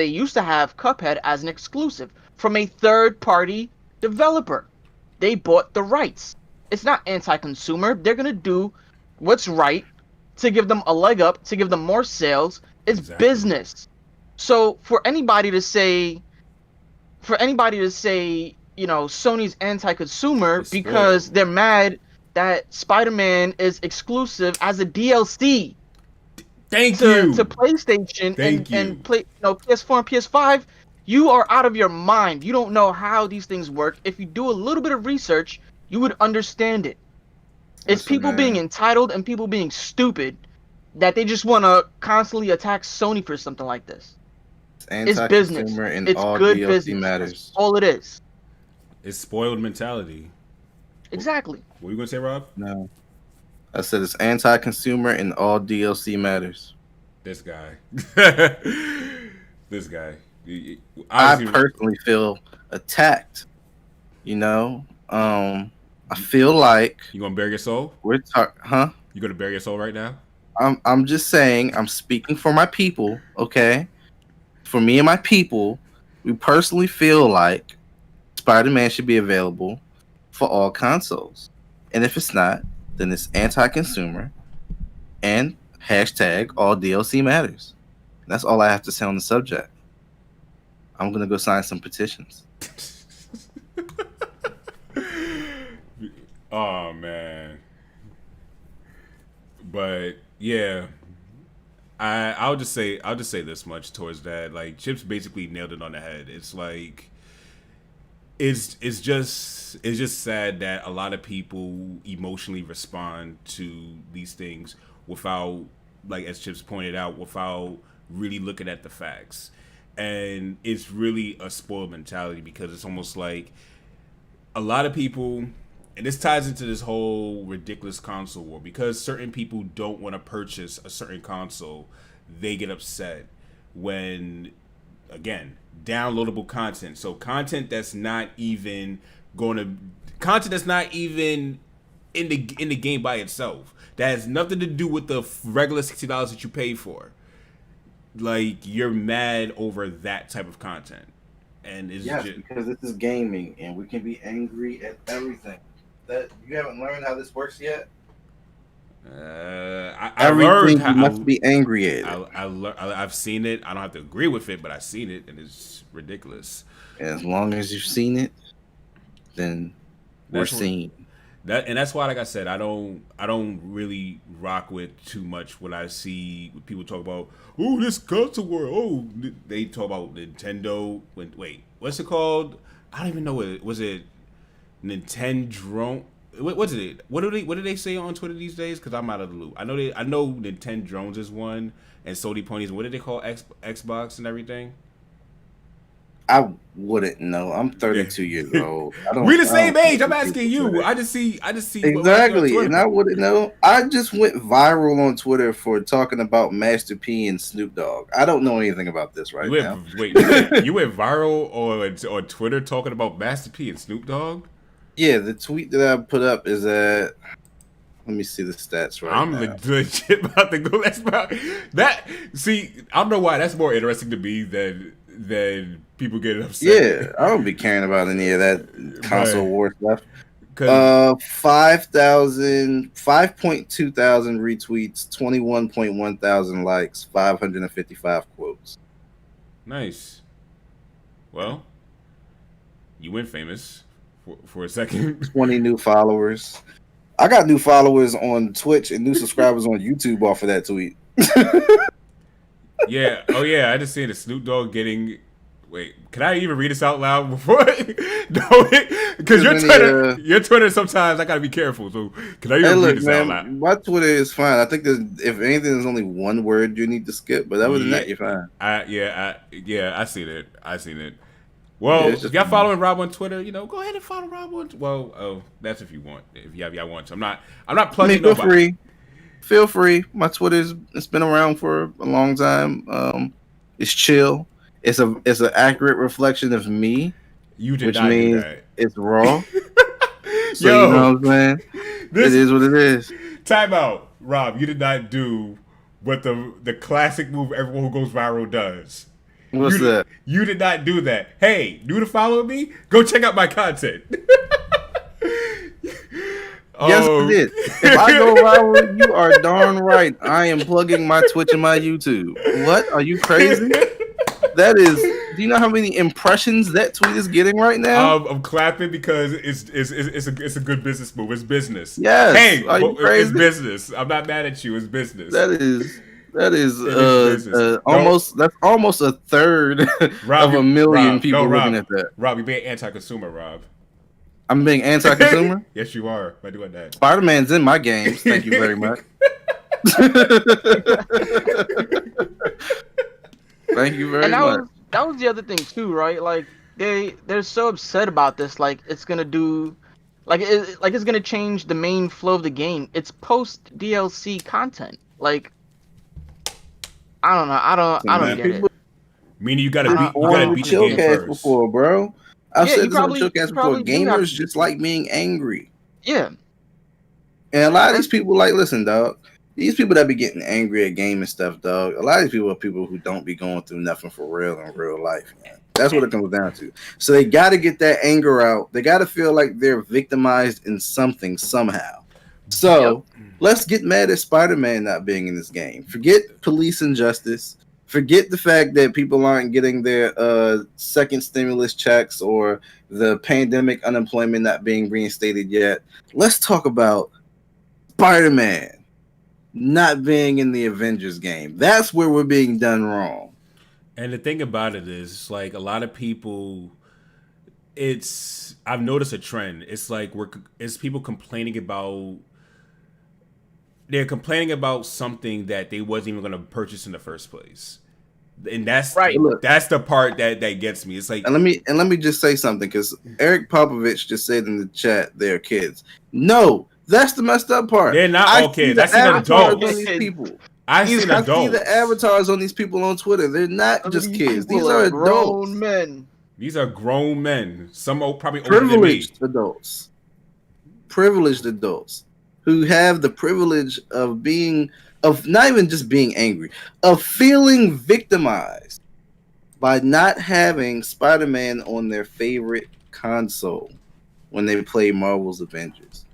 used to have Cuphead as an exclusive from a third-party developer. They bought the rights. It's not anti-consumer. They're going to do what's right to give them a leg up, to give them more sales. It's business. So for anybody to say, Sony's anti-consumer because they're mad that Spider-Man is exclusive as a DLC to PlayStation and play, PS4 and PS5, you are out of your mind. You don't know how these things work. If you do a little bit of research, you would understand it. It's people being entitled and people being stupid that they just want to constantly attack Sony for something like this. It's business. It's all good DLC business. Matters. That's all it is. It's spoiled mentality. Exactly. What were you going to say, Rob? No. I said it's anti-consumer and all DLC matters. This guy. This guy. I personally feel attacked. I feel like you gonna bare your soul? You gonna bare your soul right now? I'm just saying. I'm speaking for my people. Okay, for me and my people, we personally feel like Spider-Man should be available for all consoles, and if it's not, then it's anti-consumer. And Hashtag all DLC matters. That's all I have to say on the subject. I'm gonna go sign some petitions. Oh man. But yeah. I'll just say this much towards that. Like Chipz basically nailed it on the head. It's like it's just sad that a lot of people emotionally respond to these things without, like as Chipz pointed out, without really looking at the facts. And it's really a spoiled mentality because it's almost like a lot of people, and this ties into this whole ridiculous console war, because certain people don't want to purchase a certain console, they get upset when, again, downloadable content. So content that's not even in the game by itself, that has nothing to do with the regular $60 that you pay for. Like, you're mad over that type of content. And it's because this is gaming and we can be angry at everything. That you haven't learned how this works yet? I learned how you must be angry at it. I've seen it. I don't have to agree with it, but I've seen it, and it's ridiculous. And as long as you've seen it, then we're seeing that. And that's why, like I said, I don't really rock with too much when I see people talk about, oh, this console war. Oh, they talk about Nintendo. Wait, what's it called? I don't even know what was it. Nintendo. What's it? What do they say on Twitter these days? Because I'm out of the loop. I know Nintendo drones is one, and Sony ponies. What do they call Xbox and everything? I wouldn't know. I'm 32 years old. We the same age. I'm asking you. I just see exactly, and I wouldn't know. I just went viral on Twitter for talking about Master P and Snoop Dogg. I don't know anything about this now. Wait, you went viral on Twitter talking about Master P and Snoop Dogg? Yeah, the tweet that I put up is that. Let me see the stats I'm legit about to go. That's about that. See, I don't know why that's more interesting to me than people getting upset. Yeah, I don't be caring about any of that console war stuff. 5.2 thousand retweets, 21.1 thousand likes, 555 quotes. Nice. Well, you went famous for a second. 20 new followers. I got new followers on Twitch and new subscribers on YouTube off of that tweet. Yeah. Oh yeah. I just seen the Snoop Dogg getting. Wait, can I even read this out loud before? No, because your Twitter sometimes I gotta be careful. So can I even read this out loud? My Twitter is fine. I think if anything, there's only one word you need to skip, but other than that, you're fine. I seen it. Well, if y'all following Rob on Twitter, go ahead and follow Rob on. Well, that's if you want. If y'all want to. I'm not plugging nobody. Feel free. My it's been around for a long time. It's chill. It's an accurate reflection of me. You did which not means do that. It's raw. So you know what I'm saying? It is what it is. Time out, Rob. You did not do what the classic move everyone who goes viral does. What's that? You did not do that. Hey, new to follow me? Go check out my content. Yes, I did. If I go viral, you are darn right. I am plugging my Twitch and my YouTube. What? Are you crazy? That is. Do you know how many impressions that tweet is getting right now? I'm clapping because it's a good business move. It's business. Yes. Hey, are you crazy? It's business. I'm not mad at you. It's business. That is almost a third of a million people looking at that. Rob, you're being anti-consumer, Rob. I'm being anti-consumer? Yes, you are by doing that. Spiderman's in my games. Thank you very much. Thank you very much. That was the other thing too, right? Like they're so upset about this. Like it's gonna do, it's gonna change the main flow of the game. It's post DLC content. Like I don't know. I don't get it. Meaning you gotta beat the game first. Before, bro. I've said this on Chillcast before. Gamers just like being angry. Yeah. And a lot of these people, listen, dog. These people that be getting angry at game and stuff, dog. A lot of these people are people who don't be going through nothing for real in real life, man. That's what it comes down to. So they got to get that anger out. They got to feel like they're victimized in something somehow. So Let's get mad at Spider-Man not being in this game. Forget police injustice. Forget the fact that people aren't getting their second stimulus checks or the pandemic unemployment not being reinstated yet. Let's talk about Spider-Man not being in the Avengers game. That's where we're being done wrong. And the thing about it is, like, a lot of people, I've noticed a trend. It's like it's people complaining about. They're complaining about something that they wasn't even going to purchase in the first place, and that's Right. That's the part that gets me. It's like, And let me just say something, because Eric Popovich just said in the chat they're kids. No, that's the messed up part. they're not all kids. I see adults. On these people. I see See adults. the avatars on these people on Twitter. They're not just kids. These are grown adults. men. These are grown men. Some probably older than me. Privileged adults who have the privilege of not even just being angry, of feeling victimized by not having Spider-Man on their favorite console when they play Marvel's Avengers.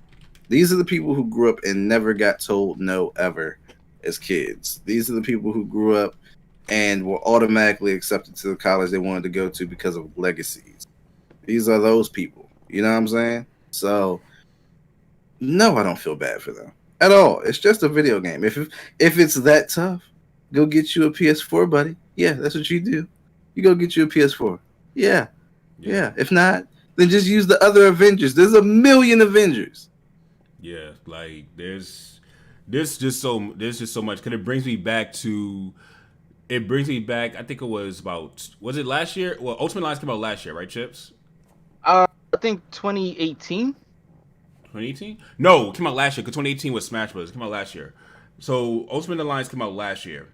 These are the people who grew up and never got told no ever as kids. These are the people who grew up and were automatically accepted to the college they wanted to go to because of legacies. These are those people. You know what I'm saying? So, no, I don't feel bad for them at all. It's just a video game. If it's that tough, go get you a PS4, buddy. Yeah, that's what you do. You go get you a PS4. Yeah. If not, then just use the other Avengers. There's a million Avengers. Yeah, like there's just so much, because it brings me back. I think it was it last year? Well, Ultimate Alliance came out last year, right, Chipz? I think 2018. 2018? No, it came out last year, because 2018 was Smash Bros. It came out last year. So Ultimate Alliance came out last year.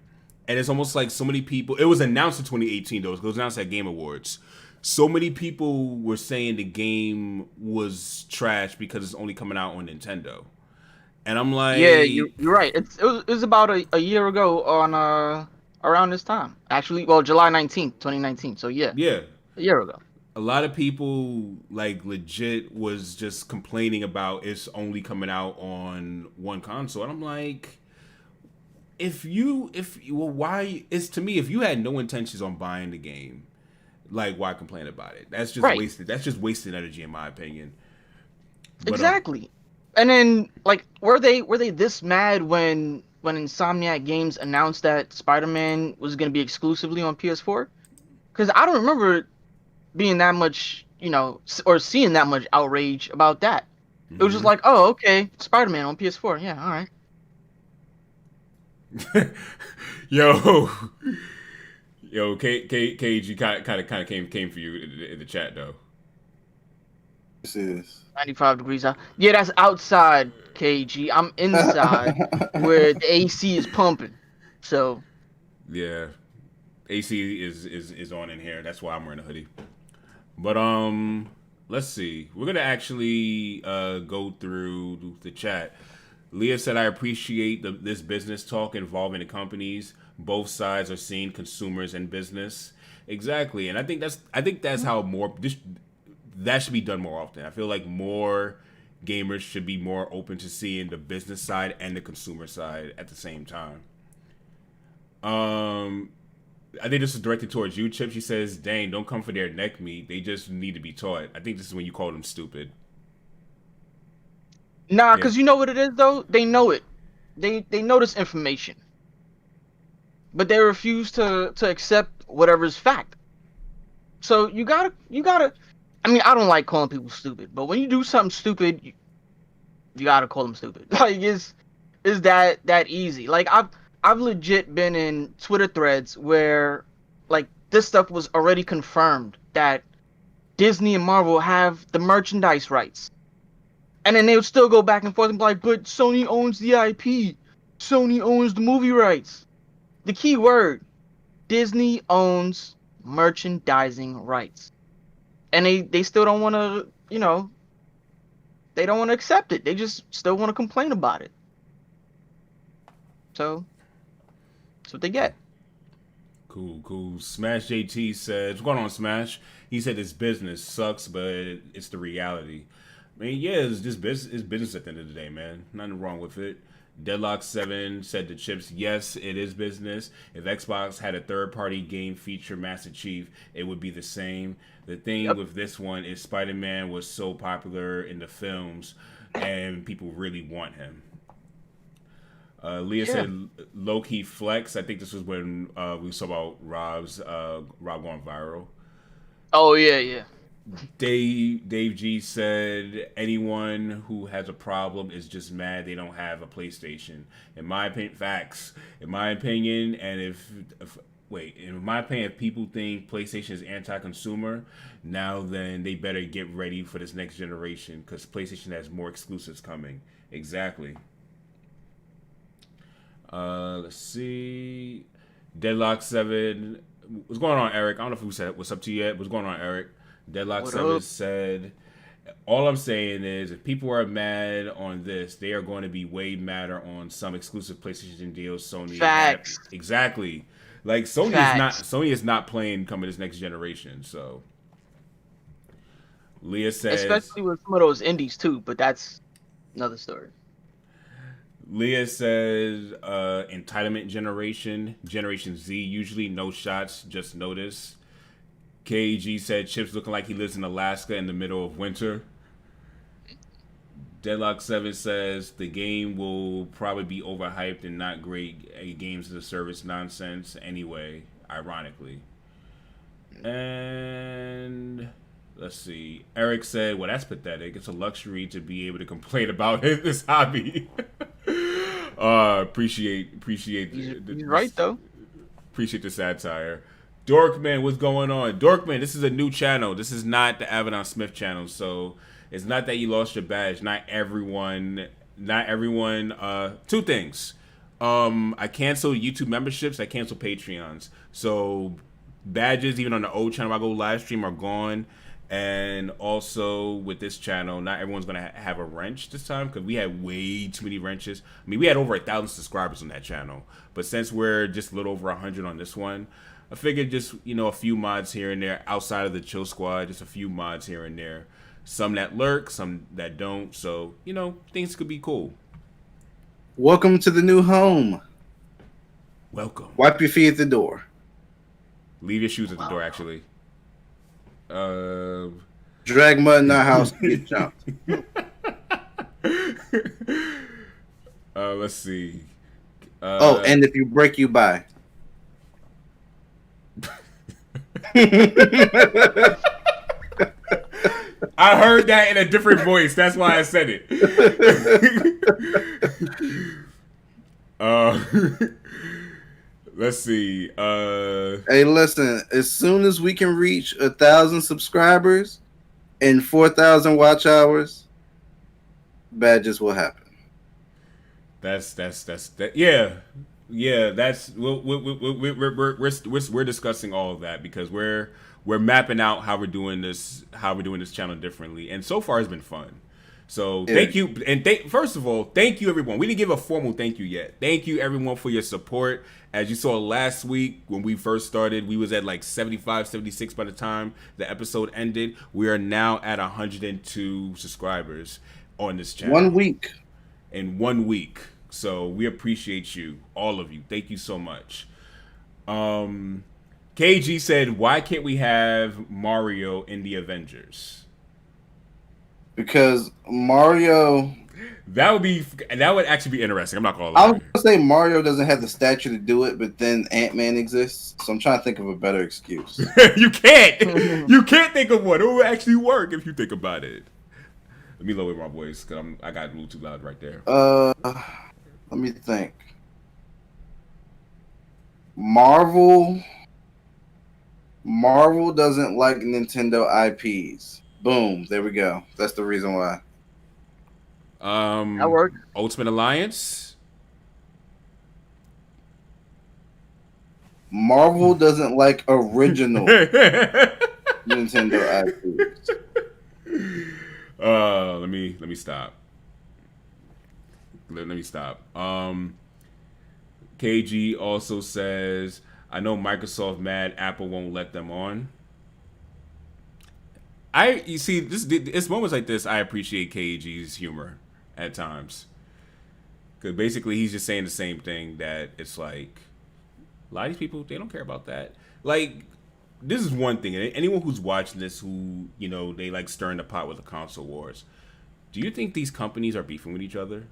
And it's almost like so many people, it was announced in 2018 though, it was announced at Game Awards. So many people were saying the game was trash because it's only coming out on Nintendo. And I'm like, Yeah, you're right. It was about a year ago on around this time. Actually, well, July 19th, 2019. So yeah, a year ago. A lot of people like legit was just complaining about it's only coming out on one console. And I'm like, why? It's, to me, if you had no intentions on buying the game, like, why complain about it? That's just wasted. That's just wasted energy, in my opinion. But, exactly. And then, like, were they this mad when Insomniac Games announced that Spider-Man was going to be exclusively on PS4? Because I don't remember being that much, or seeing that much outrage about that. It was just like, oh, okay, Spider-Man on PS4. Yeah, all right. Yo, KG kind of came for you in the chat though. This is 95 degrees out. Yeah, that's outside, KG. I'm inside where the AC is pumping. So yeah, AC is on in here. That's why I'm wearing a hoodie. But let's see. We're gonna actually go through the chat. Leah said, "I appreciate this business talk involving the companies. Both sides are seeing consumers and business." Exactly, and I think that's how that should be done more often. I feel like more gamers should be more open to seeing the business side and the consumer side at the same time. I think this is directed towards you, Chip. She says, "Dang, don't come for their neck meat. They just need to be taught." I think this is when you call them stupid. Nah, because you know what it is though? They know it. They know this information. But they refuse to accept whatever's fact. So you gotta I mean, I don't like calling people stupid, but when you do something stupid, you gotta call them stupid. Like it's that easy. Like I've legit been in Twitter threads where like this stuff was already confirmed that Disney and Marvel have the merchandise rights. And then they would still go back and forth and be like, but Sony owns the IP. Sony owns the movie rights. The key word, Disney owns merchandising rights. And they still don't want to, they don't want to accept it. They just still want to complain about it. So, that's what they get. Cool. Smash JT says, "What's going on, Smash?" He said, "This business sucks, but it's the reality." I mean, yeah, it's just business. It's business at the end of the day, man. Nothing wrong with it. Deadlock7 said to Chipz, yes, it is business. If Xbox had a third-party game feature Master Chief, it would be the same. The thing with this one is Spider-Man was so popular in the films, and people really want him. Leah said low-key flex. I think this was when we saw about Rob going viral. Oh, yeah. Dave G said anyone who has a problem is just mad they don't have a PlayStation. In my opinion, facts. In my opinion, and in my opinion, if people think PlayStation is anti-consumer, now then they better get ready for this next generation because PlayStation has more exclusives coming. Exactly. Let's see. Deadlock7. What's going on, Eric? I don't know if we said what's up to you yet. What's going on, Eric? Deadlock7 said, all I'm saying is if people are mad on this, they are going to be way madder on some exclusive PlayStation deals. Sony. Facts. Exactly. Like Sony is not playing coming this next generation. So Leah says, especially with some of those indies too, but that's another story. Leah says entitlement Generation Z, usually no shots, just notice. KG said Chipz looking like he lives in Alaska in the middle of winter. Deadlock7 says the game will probably be overhyped and not great games as a service nonsense anyway, ironically. And let's see. Eric said, well, that's pathetic. It's a luxury to be able to complain about this hobby. Appreciate He's right though. Appreciate the satire. Dorkman, what's going on? Dorkman, this is a new channel. This is not the Avidan Smith channel, so it's not that you lost your badge. Not everyone. Two things. I canceled YouTube memberships. I canceled Patreons. So badges, even on the old channel I go live stream, are gone. And also with this channel, not everyone's gonna have a wrench this time because we had way too many wrenches. I mean, we had over 1,000 subscribers on that channel, but since we're just a little over 100 on this one, I figured just a few mods here and there outside of the Chill Squad, just a few mods here and there. Some that lurk, some that don't. So things could be cool. Welcome to the new home. Welcome. Wipe your feet at the door. Leave your shoes at the door, actually. Drag mud in our house and get jumped. Let's see. And if you break, you buy. I heard that in a different voice. That's why I said it. Let's see. Hey, listen. As soon as we can reach 1,000 subscribers and 4,000 watch hours, badges will happen. That's that. Yeah. That's we're discussing all of that because we're mapping out how we're doing this channel differently, and so far it's been fun. So thank you, and first of all, thank you everyone. We didn't give a formal thank you yet. Thank you everyone for your support. As you saw last week when we first started, we was at like 75, 76 by the time the episode ended. We are now at 102 subscribers on this channel. 1 week. In 1 week. So we appreciate you, all of you. Thank you so much. KG said, why can't we have Mario in the Avengers? Because Mario... That would actually be interesting. I'm not gonna lie. I was gonna say Mario doesn't have the stature to do it, but then Ant-Man exists, so I'm trying to think of a better excuse. You can't think of one. It will actually work if you think about it. Let me lower my voice because I got a little too loud right there. Let me think. Marvel doesn't like Nintendo IPs. Boom, there we go. That's the reason why. That worked. Ultimate Alliance. Marvel doesn't like original Nintendo IPs. Let me stop. Let me stop. KG also says, I know Microsoft mad Apple won't let them on. You see, it's moments like this I appreciate KG's humor at times. Because basically he's just saying the same thing, that it's like a lot of these people, they don't care about that. Like, this is one thing. Anyone who's watching this who, you know, they like stirring the pot with the console wars. Do you think these companies are beefing with each other?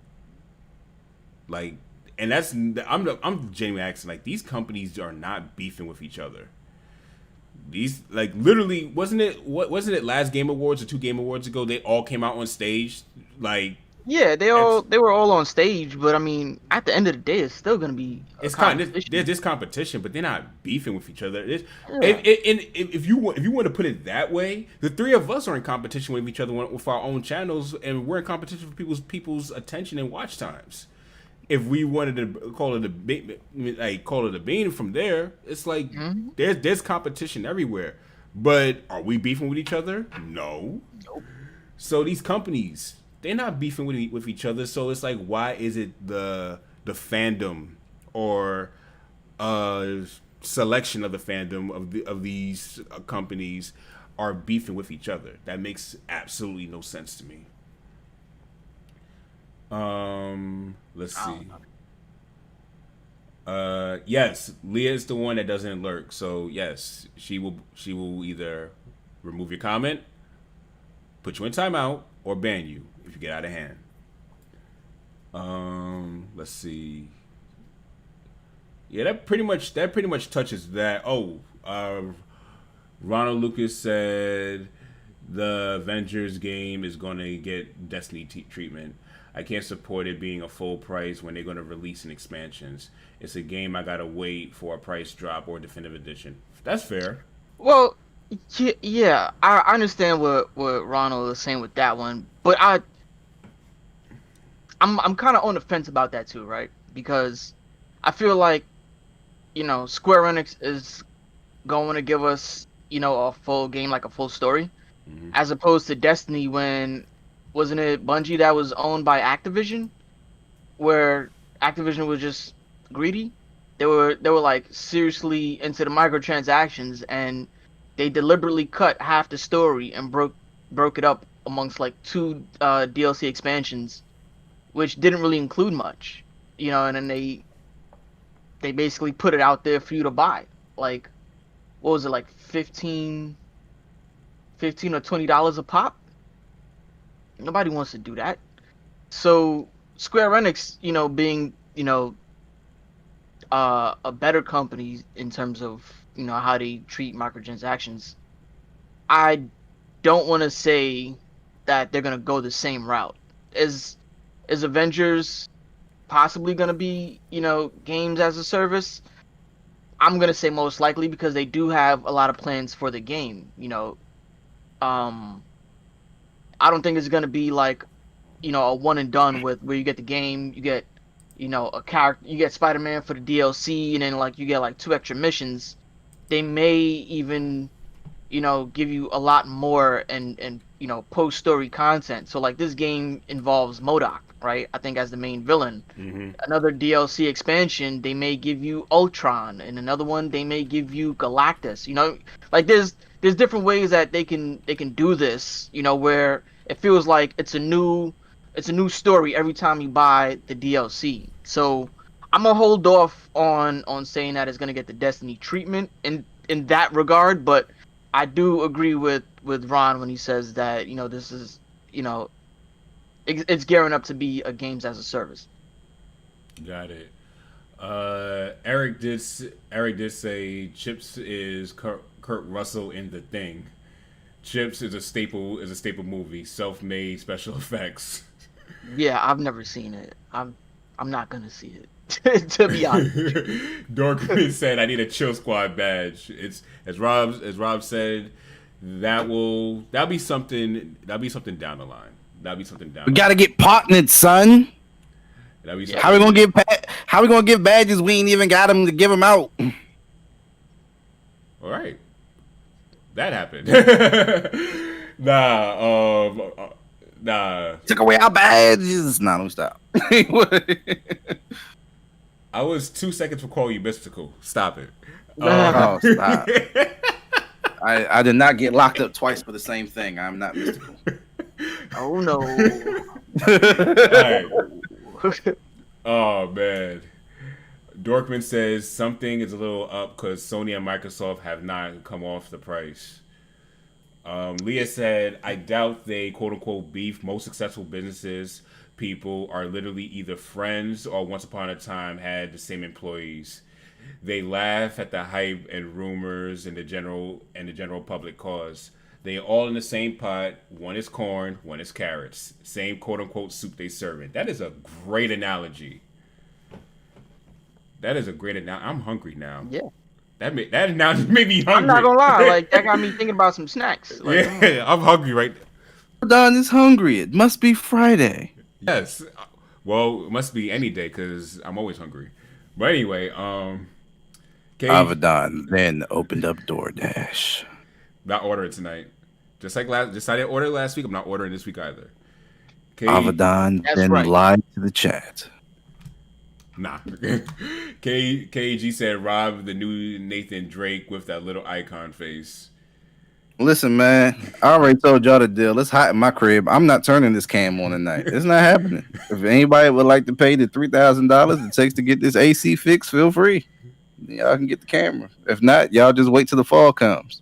Like, and I'm genuinely asking, like, these companies are not beefing with each other. These, like, literally, wasn't it last Game Awards or 2 Game Awards ago, they all came out on stage, like, yeah, they were all on stage, but I mean, at the end of the day, it's still gonna be there's this competition, but they're not beefing with each other. Yeah. If you want to put it that way, the three of us are in competition with each other with our own channels, and we're in competition for people's attention and watch times. If we wanted to call it a bean from there, it's like there's competition everywhere. But are we beefing with each other? No. Nope. So these companies, they're not beefing with each other. So it's like, why is it the fandom or selection of the fandom of these companies are beefing with each other? That makes absolutely no sense to me. Let's see. Yes, Leah is the one that doesn't lurk. So yes, she will either remove your comment, put you in timeout, or ban you if you get out of hand. Let's see. Yeah, that pretty much touches that. Ronald Lucas said the Avengers game is going to get Destiny treatment. I can't support it being a full price when they're going to release in expansions. It's a game I gotta wait for a price drop or definitive edition. That's fair. Well, yeah, I understand what Ronald is saying with that one, but I'm kind of on the fence about that too, right? Because I feel like, you know, Square Enix is going to give us, you know, a full game, like a full story, as opposed to Destiny when, wasn't it Bungie that was owned by Activision, where Activision was just greedy? They were like seriously into the microtransactions, and they deliberately cut half the story and broke it up amongst like 2 DLC expansions, which didn't really include much, you know. And then they basically put it out there for you to buy. Like, what was it, like $15 or $20 a pop? Nobody wants to do that. So Square Enix, you know, being, you know, a better company in terms of, you know, how they treat microtransactions, I don't want to say that they're gonna go the same route. Is Avengers possibly gonna be, you know, games as a service? I'm gonna say most likely, because they do have a lot of plans for the game. You know, I don't think it's gonna be like, you know, a one and done with where you get the game, you get, you know, a character, you get Spiderman for the DLC, and then like you get like 2 extra missions. They may even, you know, give you a lot more and you know, post story content. So like this game involves MODOK, right? I think as the main villain. Another DLC expansion, they may give you Ultron, and another one they may give you Galactus. You know, like there's different ways that they can do this, you know, where it feels like it's a new story every time you buy the DLC. So I'm gonna hold off on saying that it's gonna get the Destiny treatment in that regard, but I do agree with Ron when he says that, you know, this is, you know, it's gearing up to be a games as a service. Got it. Eric did say Chipz is Kurt Russell in The Thing. Chipz is a staple movie, self-made special effects. Yeah, I've never seen it. I'm not gonna see it. To be honest. Dorkman said, "I need a ChillSquad badge." It's as Rob said, that'll be something down the line. We gotta get partnered, son. Yeah. How we gonna give badges? We ain't even got them to give them out. All right, that happened. Nah. Took away our badges. Nah, don't stop. I was 2 seconds for calling you mystical. Stop it. Oh, stop. I did not get locked up twice for the same thing. I'm not mystical. Oh no. All right. Oh man. Dorkman says something is a little up because Sony and Microsoft have not come off the price. Leah said, I doubt they quote unquote beef. Most successful businesses people are literally either friends or once upon a time had the same employees. They laugh at the hype and rumors and the general public cause. They all in the same pot. One is corn, one is carrots. Same quote unquote soup they serving. That is a great analogy. That is a great analogy. I'm hungry now. Yeah. That analogy made me hungry. I'm not gonna lie, like that got me thinking about some snacks. Like, Yeah, I'm hungry right now. Don is hungry. It must be Friday. Yes. Well, it must be any day because I'm always hungry. But anyway, Avidan then opened up DoorDash. Not ordering tonight. Just I didn't order last week. I'm not ordering this week either. Avidan then lied to the chat. Nah. KG said Rob the new Nathan Drake with that little icon face. Listen, man, I already told y'all the deal. It's hot in my crib. I'm not turning this cam on tonight. It's not happening. If anybody would like to pay the $3,000 it takes to get this AC fixed, feel free. Y'all can get the camera. If not, y'all just wait till the fall comes.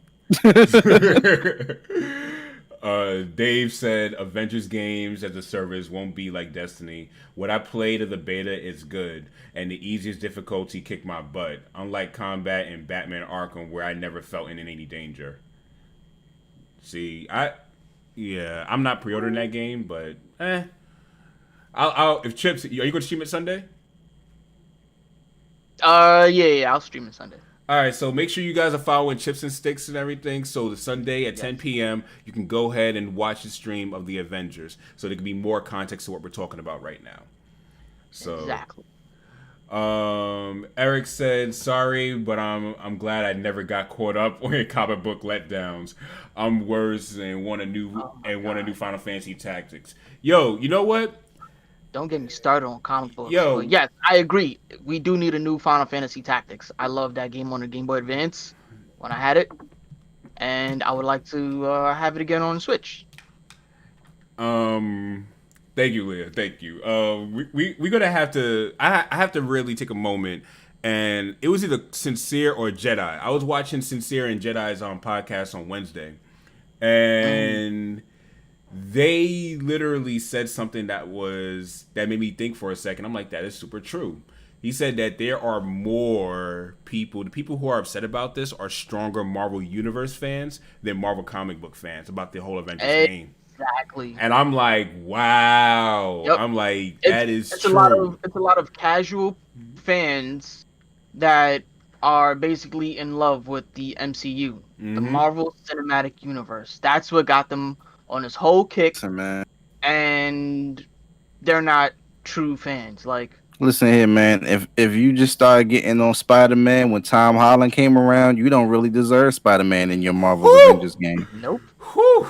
Dave said Avengers games as a service won't be like Destiny. What I played of the beta is good, and the easiest difficulty kicked my butt. Unlike combat in Batman Arkham, where I never felt in any danger. See, I'm not pre-ordering that game, but I'll if Chipz, are you going to stream it Sunday? Yeah, I'll stream it Sunday. All right, so make sure you guys are following Chipz and Sticks and everything. So the Sunday at 10 p.m., you can go ahead and watch the stream of the Avengers, so there can be more context to what we're talking about right now. So exactly. Eric said, "Sorry, but I'm glad I never got caught up in comic book letdowns. I'm worse and want a new Final Fantasy Tactics. Yo, you know what? Don't get me started on comic books. Yo. But yes, I agree. We do need a new Final Fantasy Tactics. I love that game on the Game Boy Advance when I had it, and I would like to have it again on the Switch. Thank you, Leah. Thank you. We're gonna have to. I have to really take a moment, and it was either Sincere or Jedi. I was watching Sincere and Jedi's podcast on Wednesday, and they literally said something that made me think for a second. I'm like, that is super true. He said that there are more people. The people who are upset about this are stronger Marvel Universe fans than Marvel comic book fans about the whole Avengers game. Exactly. And I'm like, wow. Yep. I'm like, that is it's true. It's a lot of casual fans that are basically in love with the MCU, the Marvel Cinematic Universe. That's what got them on this whole kick. Listen, man. And they're not true fans. Like, listen here, man. If you just started getting on Spider-Man when Tom Holland came around, you don't really deserve Spider-Man in your Marvel Avengers game. Nope. Whew.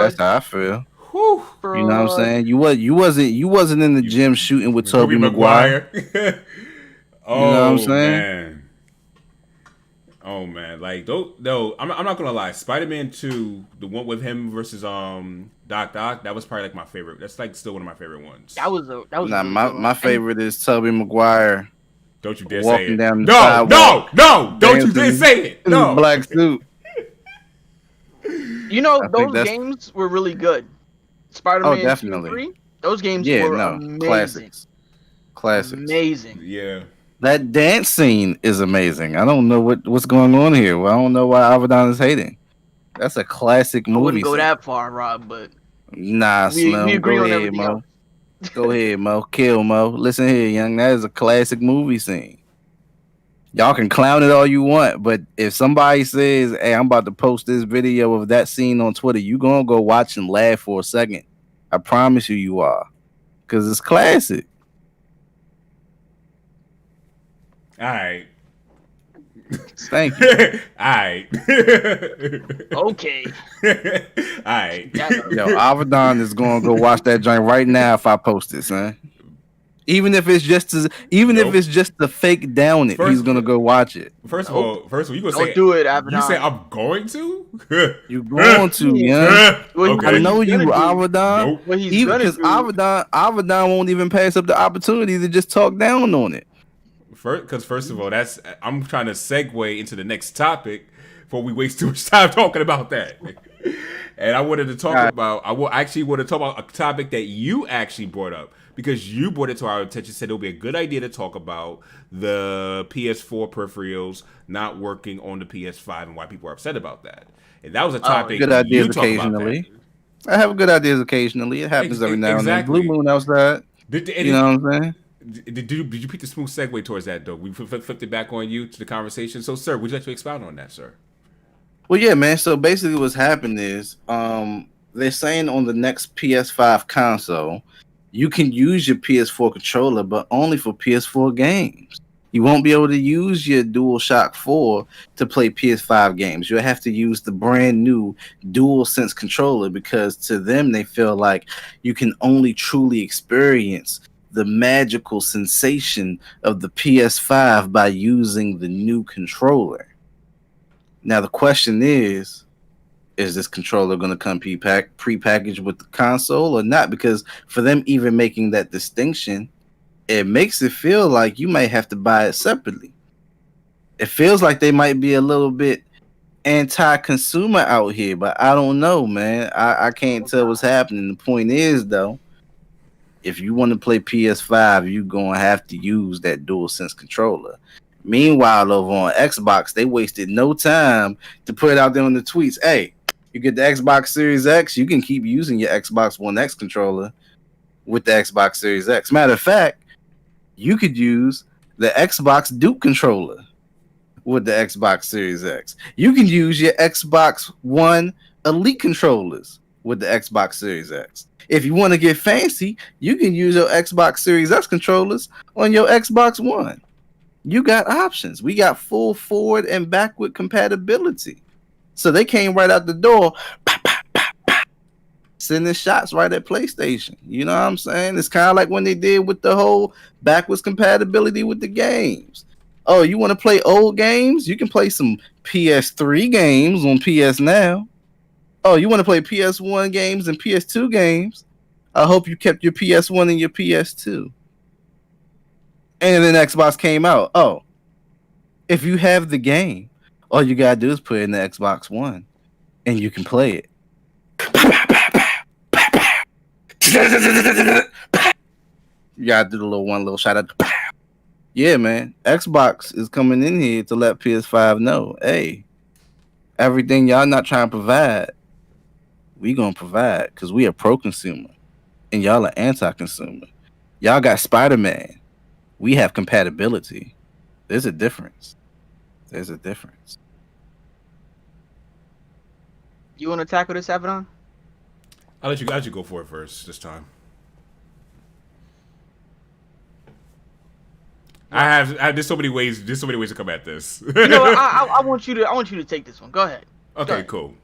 That's how I feel. Whew. You know what I'm saying? You wasn't in the gym shooting with Tobey Maguire. Oh, you know what I'm saying? Man. Oh man, like no, I'm not gonna lie. Spider-Man 2, the one with him versus Doc Ock, that was probably like my favorite. That's like still one of my favorite ones. That was nah, my favorite is Tobey Maguire. Don't you dare walking say it. Down the No, sidewalk, don't you dare say it. No. In the black suit. You know, those games were really good. Spider-Man 2 definitely. 3, those games were amazing. Classics. Amazing. Yeah. That dance scene is amazing. I don't know what's going on here. Well, I don't know why Avidan is hating. That's a classic movie. I wouldn't go scene. that far, Rob, but nah, Slim. we agree go on ahead, everything Mo. else. Go ahead, Mo. Kill Mo. Listen here, young. That is a classic movie scene. Y'all can clown it all you want, but if somebody says, "Hey, I'm about to post this video of that scene on Twitter," you gonna go watch and laugh for a second. I promise you are, because it's classic. All right. Thank you. All right. Okay. All right. Yo, Avidan is gonna go watch that joint right now if I post it, son. Even if it's just to fake down it, he's gonna go watch it. First of all, you gonna Don't say do it, Avidan. You say I'm going to? You going to, yeah? Okay. I know you, Avidan. Nope. What he's Even gonna because do. Avidan won't even pass up the opportunity to just talk down on it. Because first of all, I'm trying to segue into the next topic before we waste too much time talking about that. And I wanted to talk about. I want to talk about a topic that you actually brought up because you brought it to our attention. Said it would be a good idea to talk about the PS4 peripherals not working on the PS5 and why people are upset about that. And that was a topic. Good ideas occasionally. I have good ideas occasionally. It happens every now and then. Blue Moon outside. You know what I'm saying? Did you pick the smooth segue towards that though? We flipped it back on you to the conversation. So, sir, would you like to expound on that, sir? Well, yeah, man. So basically, what's happened is, they're saying on the next PS5 console, you can use your PS4 controller, but only for PS4 games. You won't be able to use your DualShock 4 to play PS5 games. You'll have to use the brand new DualSense controller because to them, they feel like you can only truly experience the magical sensation of the PS5 by using the new controller. Now, the question is this controller going to come pre-packaged with the console or not? Because for them even making that distinction, it makes it feel like you might have to buy it separately. It feels like they might be a little bit anti-consumer out here, but I don't know, man. I can't tell what's happening. The point is, though, if you want to play PS5, you're going to have to use that DualSense controller. Meanwhile, over on Xbox, they wasted no time to put it out there on the tweets. Hey, you get the Xbox Series X, you can keep using your Xbox One X controller with the Xbox Series X. Matter of fact, you could use the Xbox Duke controller with the Xbox Series X. You can use your Xbox One Elite controllers with the Xbox Series X. If you want to get fancy, you can use your Xbox Series X controllers on your Xbox One. You got options. We got full forward and backward compatibility. So they came right out the door, sending shots right at PlayStation. You know what I'm saying? It's kind of like when they did with the whole backwards compatibility with the games. Oh, you want to play old games? You can play some PS3 games on PS Now. Oh, you want to play PS1 games and PS2 games? I hope you kept your PS1 and your PS2. And then Xbox came out. Oh, if you have the game, all you gotta do is put it in the Xbox One, and you can play it. You gotta do the one little shout out. Yeah, man. Xbox is coming in here to let PS5 know, hey, everything y'all not trying to provide, we gonna provide because we are pro-consumer, and y'all are anti-consumer. Y'all got Spiderman. We have compatibility. There's a difference. There's a difference. You want to tackle this, Avidan? I'll let you go for it first this time. I have there's so many ways to come at this. You know what? I want you to take this one. Go ahead. Okay, cool.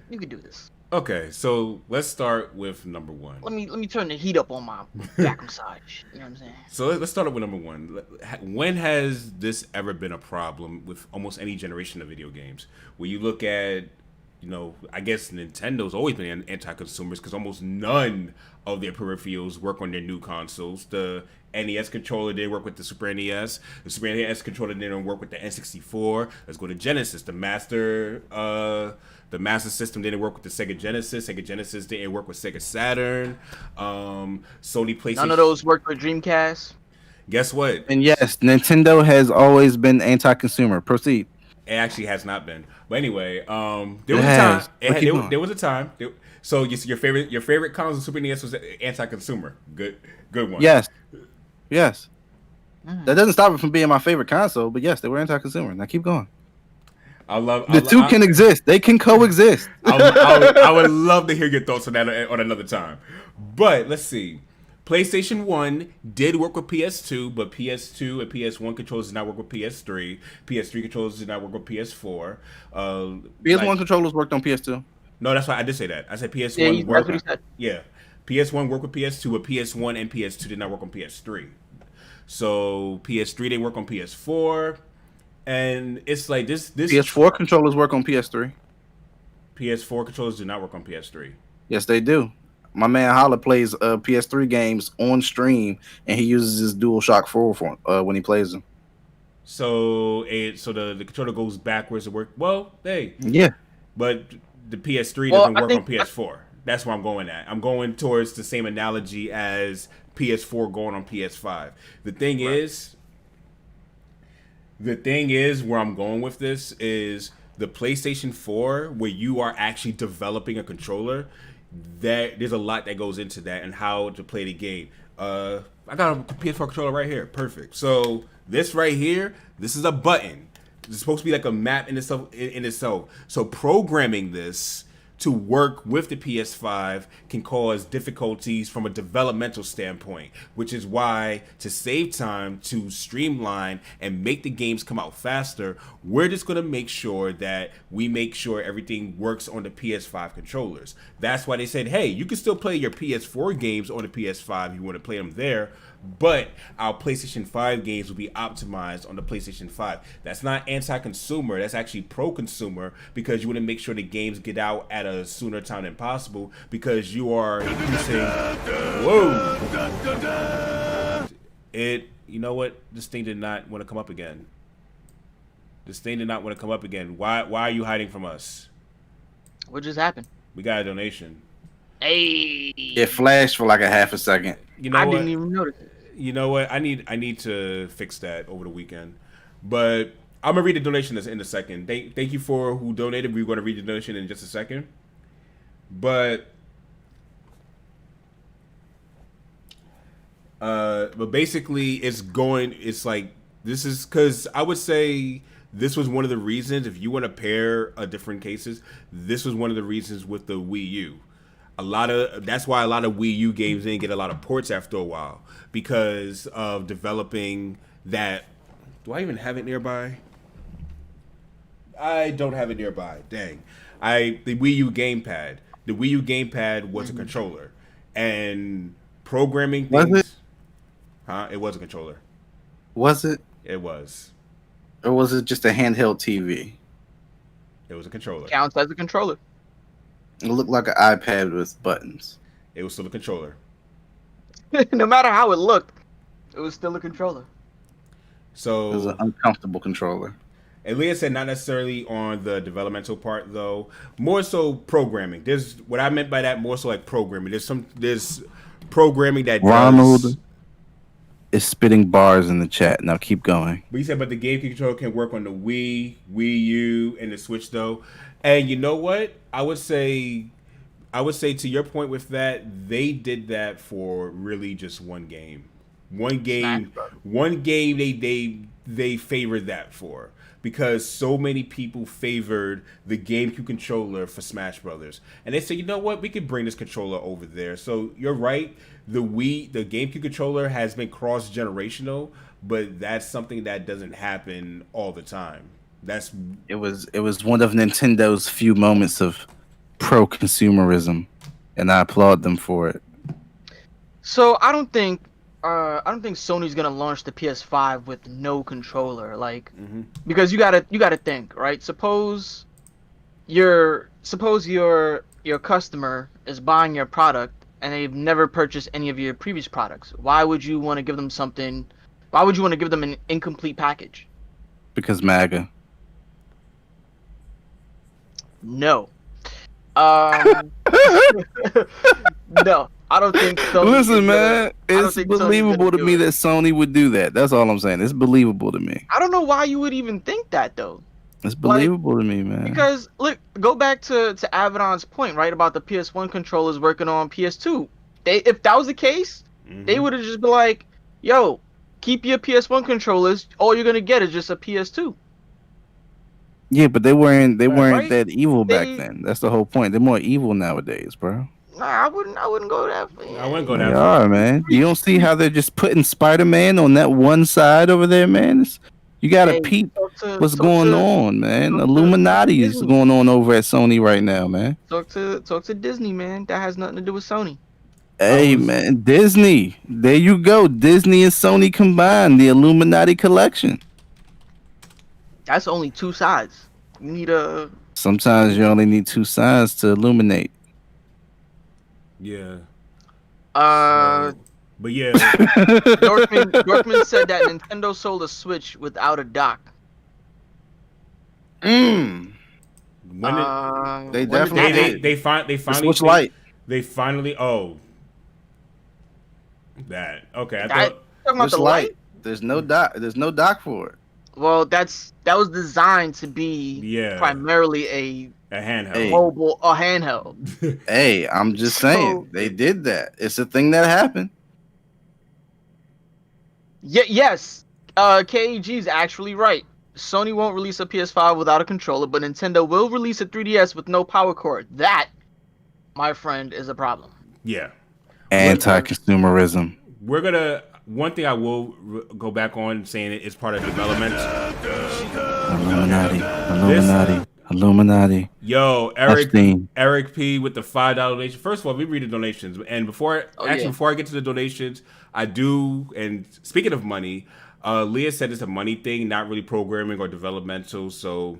You can do this. Okay, so let's start with number one. Let me turn the heat up on my back massage. You know what I'm saying? So let's start with number one. When has this ever been a problem with almost any generation of video games? Where you look at, I guess Nintendo's always been anti-consumers because almost none of their peripherals work on their new consoles. The NES controller didn't work with the Super NES. The Super NES controller didn't work with the N64. Let's go to Genesis. The Master System didn't work with the Sega Genesis. Sega Genesis didn't work with Sega Saturn. Sony PlayStation. None of those worked with Dreamcast. Guess what? And yes, Nintendo has always been anti-consumer. Proceed. It actually has not been. But anyway, there was a time. There was a time. So your favorite console, Super NES, was anti-consumer. Good one. Yes. That doesn't stop it from being my favorite console, but yes, they were anti-consumer. Now keep going. The two can exist. They can coexist. I would love to hear your thoughts on that on another time. But let's see. PlayStation 1 did work with PS2, but PS2 and PS1 controllers did not work with PS3. PS3 controllers did not work with PS4. PS1 controllers worked on PS2. No, that's why I did say that. I said PS1 worked. That's what he said. Yeah. PS1 worked with PS2, but PS1 and PS2 did not work on PS3. So PS3 they work on PS4, and it's like this PS4 controllers work on PS3. PS4 controllers do not work on PS3. Yes, they do. My man Holla plays PS3 games on stream, and he uses his DualShock 4 for when he plays them. So the controller goes backwards to work. Well, hey, yeah, but the PS3 doesn't work on PS4. That's where I'm going at. I'm going towards the same analogy as PS4 going on PS5. The thing is where I'm going with this is the PlayStation 4, where you are actually developing a controller. There's a lot that goes into that and how to play the game. I got a PS4 controller right here. Perfect. So this right here, this is a button. It's supposed to be like a map in itself. So programming this to work with the PS5 can cause difficulties from a developmental standpoint, which is why, to save time, to streamline and make the games come out faster, we're just going to make sure that we make sure everything works on the PS5 controllers. That's why they said, hey, you can still play your PS4 games on the PS5 if you want to play them there, but our PlayStation 5 games will be optimized on the PlayStation 5. That's not anti-consumer. That's actually pro-consumer, because you want to make sure the games get out at a sooner time than possible, because you are increasing... Whoa! You know what? This thing did not want to come up again. Why are you hiding from us? What just happened? We got a donation. Hey! It flashed for like a half a second. You know I what? didn't even notice it. You know what? I need to fix that over the weekend. But I'm gonna read the donation in a second. Thank you for who donated. We're gonna read the donation in just a second. But basically it's like, this is because I would say this was one of the reasons, if you want to pair different cases, this was one of the reasons with the Wii U. That's why a lot of Wii U games didn't get a lot of ports after a while, because of developing that. Do I even have it nearby? I don't have it nearby. Dang. The Wii U gamepad. The Wii U gamepad was a controller, and programming things. Was it? Huh? It was a controller. Was it? It was. Or was it just a handheld TV? It was a controller. Counts as a controller. It looked like an iPad with buttons. It was still a controller. No matter how it looked, it was still a controller. So It was an uncomfortable controller. And Leah said not necessarily on the developmental part, though. More so programming. There's what I meant by that, more so like programming. There's programming that Ronald is spitting bars in the chat. Now keep going. But you said, but the game controller can work on the Wii, Wii U, and the Switch, though. And you know what? I would say to your point with that, they did that for really just one game. One game they favored that for. Because so many people favored the GameCube controller for Smash Brothers, and they said, you know what, we could bring this controller over there. So you're right, the GameCube controller has been cross-generational, but that's something that doesn't happen all the time. It was one of Nintendo's few moments of pro-consumerism, and I applaud them for it. So I don't think Sony's gonna launch the PS5 with no controller, because you gotta think, right? Suppose your customer is buying your product and they've never purchased any of your previous products. Why would you want to give them something? Why would you want to give them an incomplete package? Because MAGA. No. No. I don't think so. Listen, man, it's believable to me that Sony would do that. That's all I'm saying. It's believable to me. I don't know why you would even think that, though. It's believable to me, man. Because, look, go back to Avidan's point, right, about the PS1 controllers working on PS2. If that was the case, they would have just been like, yo, keep your PS1 controllers. All you're going to get is just a PS2. Yeah, but they weren't that evil back then. That's the whole point. They're more evil nowadays, bro. Nah, I wouldn't go that far. I wouldn't go that far. They are, man. You don't see how they're just putting Spiderman on that one side over there, man? You gotta peep what's going on, man. Illuminati is going on over at Sony right now, man. Talk to Disney, man. That has nothing to do with Sony. Hey man, Disney. There you go. Disney and Sony combined, the Illuminati collection. That's only two sides. You need a. Sometimes you only need two sides to illuminate. Yeah. But yeah. Dorkman said that Nintendo sold a Switch without a dock. When They definitely did. they finally Switch Lite. They finally that okay. I Talking about Switch the Lite. light. There's no dock for it. Well, that was designed to be primarily a handheld, a handheld. Hey, I'm just saying they did that. It's a thing that happened. Yes, KEG is actually right. Sony won't release a PS5 without a controller, but Nintendo will release a 3DS with no power cord. That, my friend, is a problem. Yeah. Anti-consumerism. We're gonna. One thing I will go back on saying it's part of development. Illuminati. Yo, Eric P with the $5 donation. First of all, we read the donations, and before I get to the donations, I do. And speaking of money, Leah said it's a money thing, not really programming or developmental. So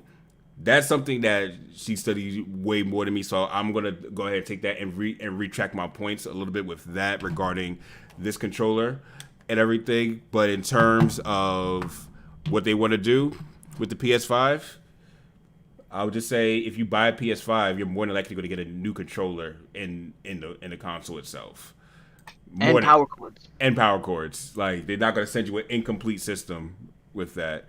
that's something that she studies way more than me. So I'm gonna go ahead and take that and retract my points a little bit with that regarding this controller and everything. But in terms of what they want to do with the PS5, I would just say if you buy a PS5, you're more than likely going to get a new controller in the console itself. And power cords. And power cords. Like, they're not going to send you an incomplete system with that.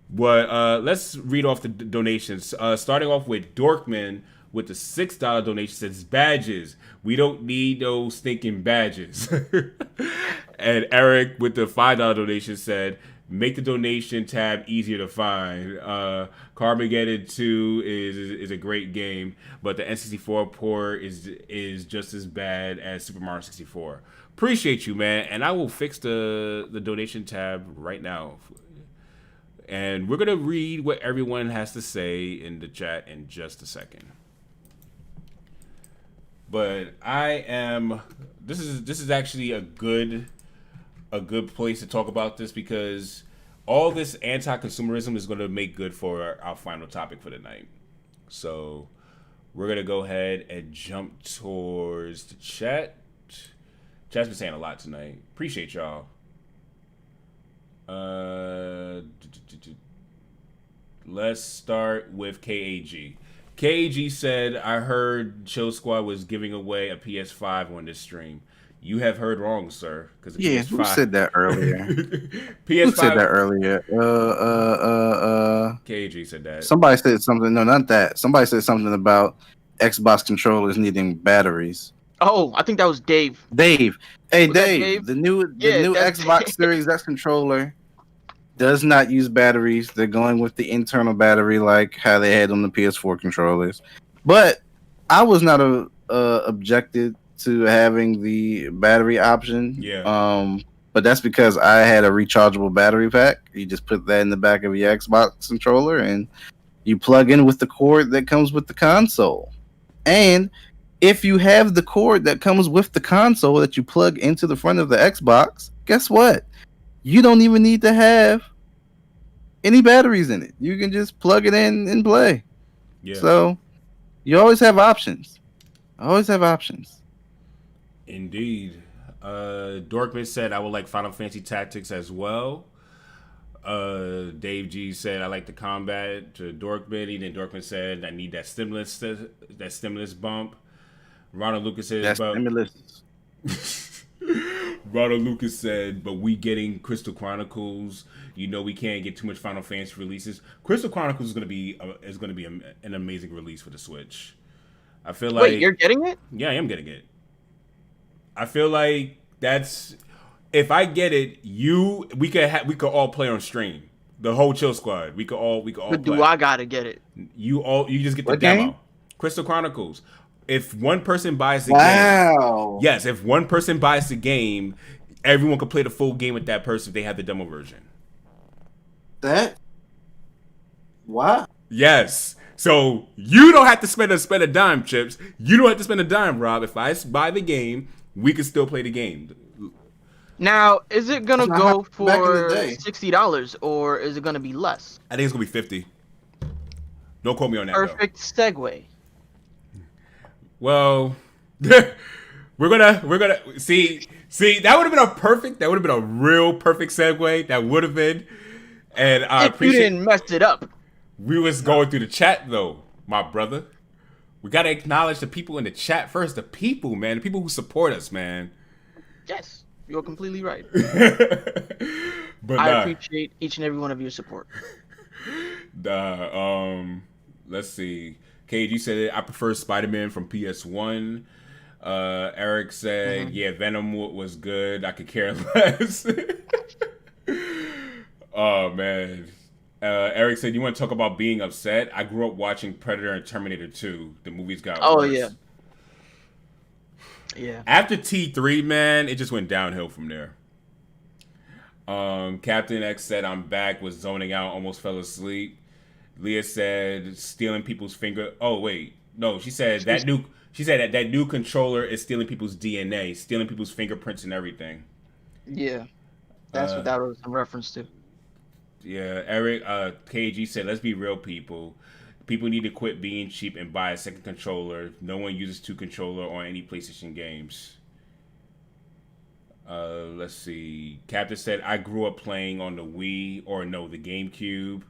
But let's read off the donations. Starting off with Dorkman with the $6 donation says, badges. We don't need those stinking badges. And Eric with the $5 donation said, make the donation tab easier to find. Carmageddon 2 is a great game, but the N64 port is just as bad as Super Mario 64. Appreciate you, man, and I will fix the donation tab right now. And we're gonna read what everyone has to say in the chat in just a second. But this is actually a good place to talk about this, because all this anti-consumerism is going to make good for our final topic for the night. So we're going to go ahead and jump towards the chat. Chat's been saying a lot tonight. Appreciate y'all. Let's start with KAG. KAG said, I heard ChillSquad was giving away a PS5 on this stream. You have heard wrong, sir. Yeah, who said that earlier? PS5. Who said that earlier? KAG said that. Somebody said something. No, not that. Somebody said something about Xbox controllers needing batteries. Oh, I think that was Dave. Dave. Hey, Was Dave. The new Xbox Series X controller does not use batteries. They're going with the internal battery, like how they had on the PS4 controllers. But I was not objected to having the battery option. Yeah. But that's because I had a rechargeable battery pack. You just put that in the back of your Xbox controller and you plug in with the cord that comes with the console. And if you have the cord that comes with the console that you plug into the front of the Xbox, guess what? You don't even need to have any batteries in it. You can just plug it in and play. Yeah. So you always have options. Indeed. Dorkman said, I would like Final Fantasy Tactics as well. Dave G said, I like the combat to Dorkman. And then Dorkman said, I need that stimulus bump. Ronald Lucas said, Ronald Lucas said, but we getting Crystal Chronicles. You know we can't get too much Final Fantasy releases. Crystal Chronicles is gonna be an amazing release for the Switch. I feel like. Wait, you're getting it? Yeah, I am getting it. I feel like that's, if I get it, we could all play on stream. The whole Chill Squad. We could all But play. do I gotta get it? You just get the What demo. game? Crystal Chronicles. If one person buys the game, yes, if one person buys the game, everyone can play the full game with that person if they have the demo version. What? Yes. So you don't have to spend a dime, Chips. You don't have to spend a dime, Rob. If I buy the game, we can still play the game. Now, is it gonna That's not go how back in the for day. $60 or is it gonna be less? I think it's gonna be 50. Don't quote me on that. Though. Perfect segue. Well, we're gonna see. That would have been a perfect. That would have been a real perfect segue. That would have been. And I If you appreciate. didn't mess it up. We was going through the chat though, my brother. We gotta acknowledge the people in the chat first. The people, man. The people who support us, man. Yes, you're completely right. But I appreciate each and every one of your support. Let's see. KG said I prefer Spiderman from PS1. Eric said, yeah, Venom was good. I could care less. Oh man. Eric said, you want to talk about being upset? I grew up watching Predator and Terminator 2. The movies got worse. Yeah. Yeah. After T3, man, it just went downhill from there. Captain X said, I'm back, was zoning out, almost fell asleep. Leah said, stealing people's finger. Oh, wait. No, she said that new controller is stealing people's DNA, stealing people's fingerprints and everything. Yeah. That's what that was in reference to. Yeah, Eric, KG said, let's be real, people. People need to quit being cheap and buy a second controller. No one uses two controller on any PlayStation games. Let's see. Captain said, I grew up playing on the Wii, or no, the GameCube.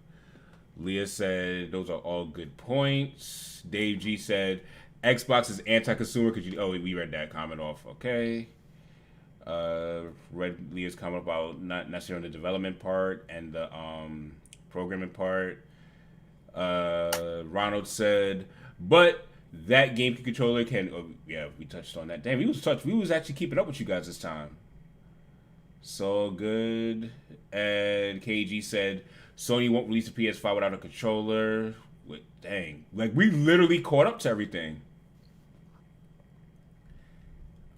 Leah said, those are all good points. Dave G said, Xbox is anti-consumer because we read that comment off. Okay. Read Leah's comment about not necessarily the development part and the programming part. Ronald said, but that GameCube controller can. Oh, yeah, we touched on that. Damn, we was actually keeping up with you guys this time. So good. And KG said, Sony won't release a PS5 without a controller. Dang, like we literally caught up to everything.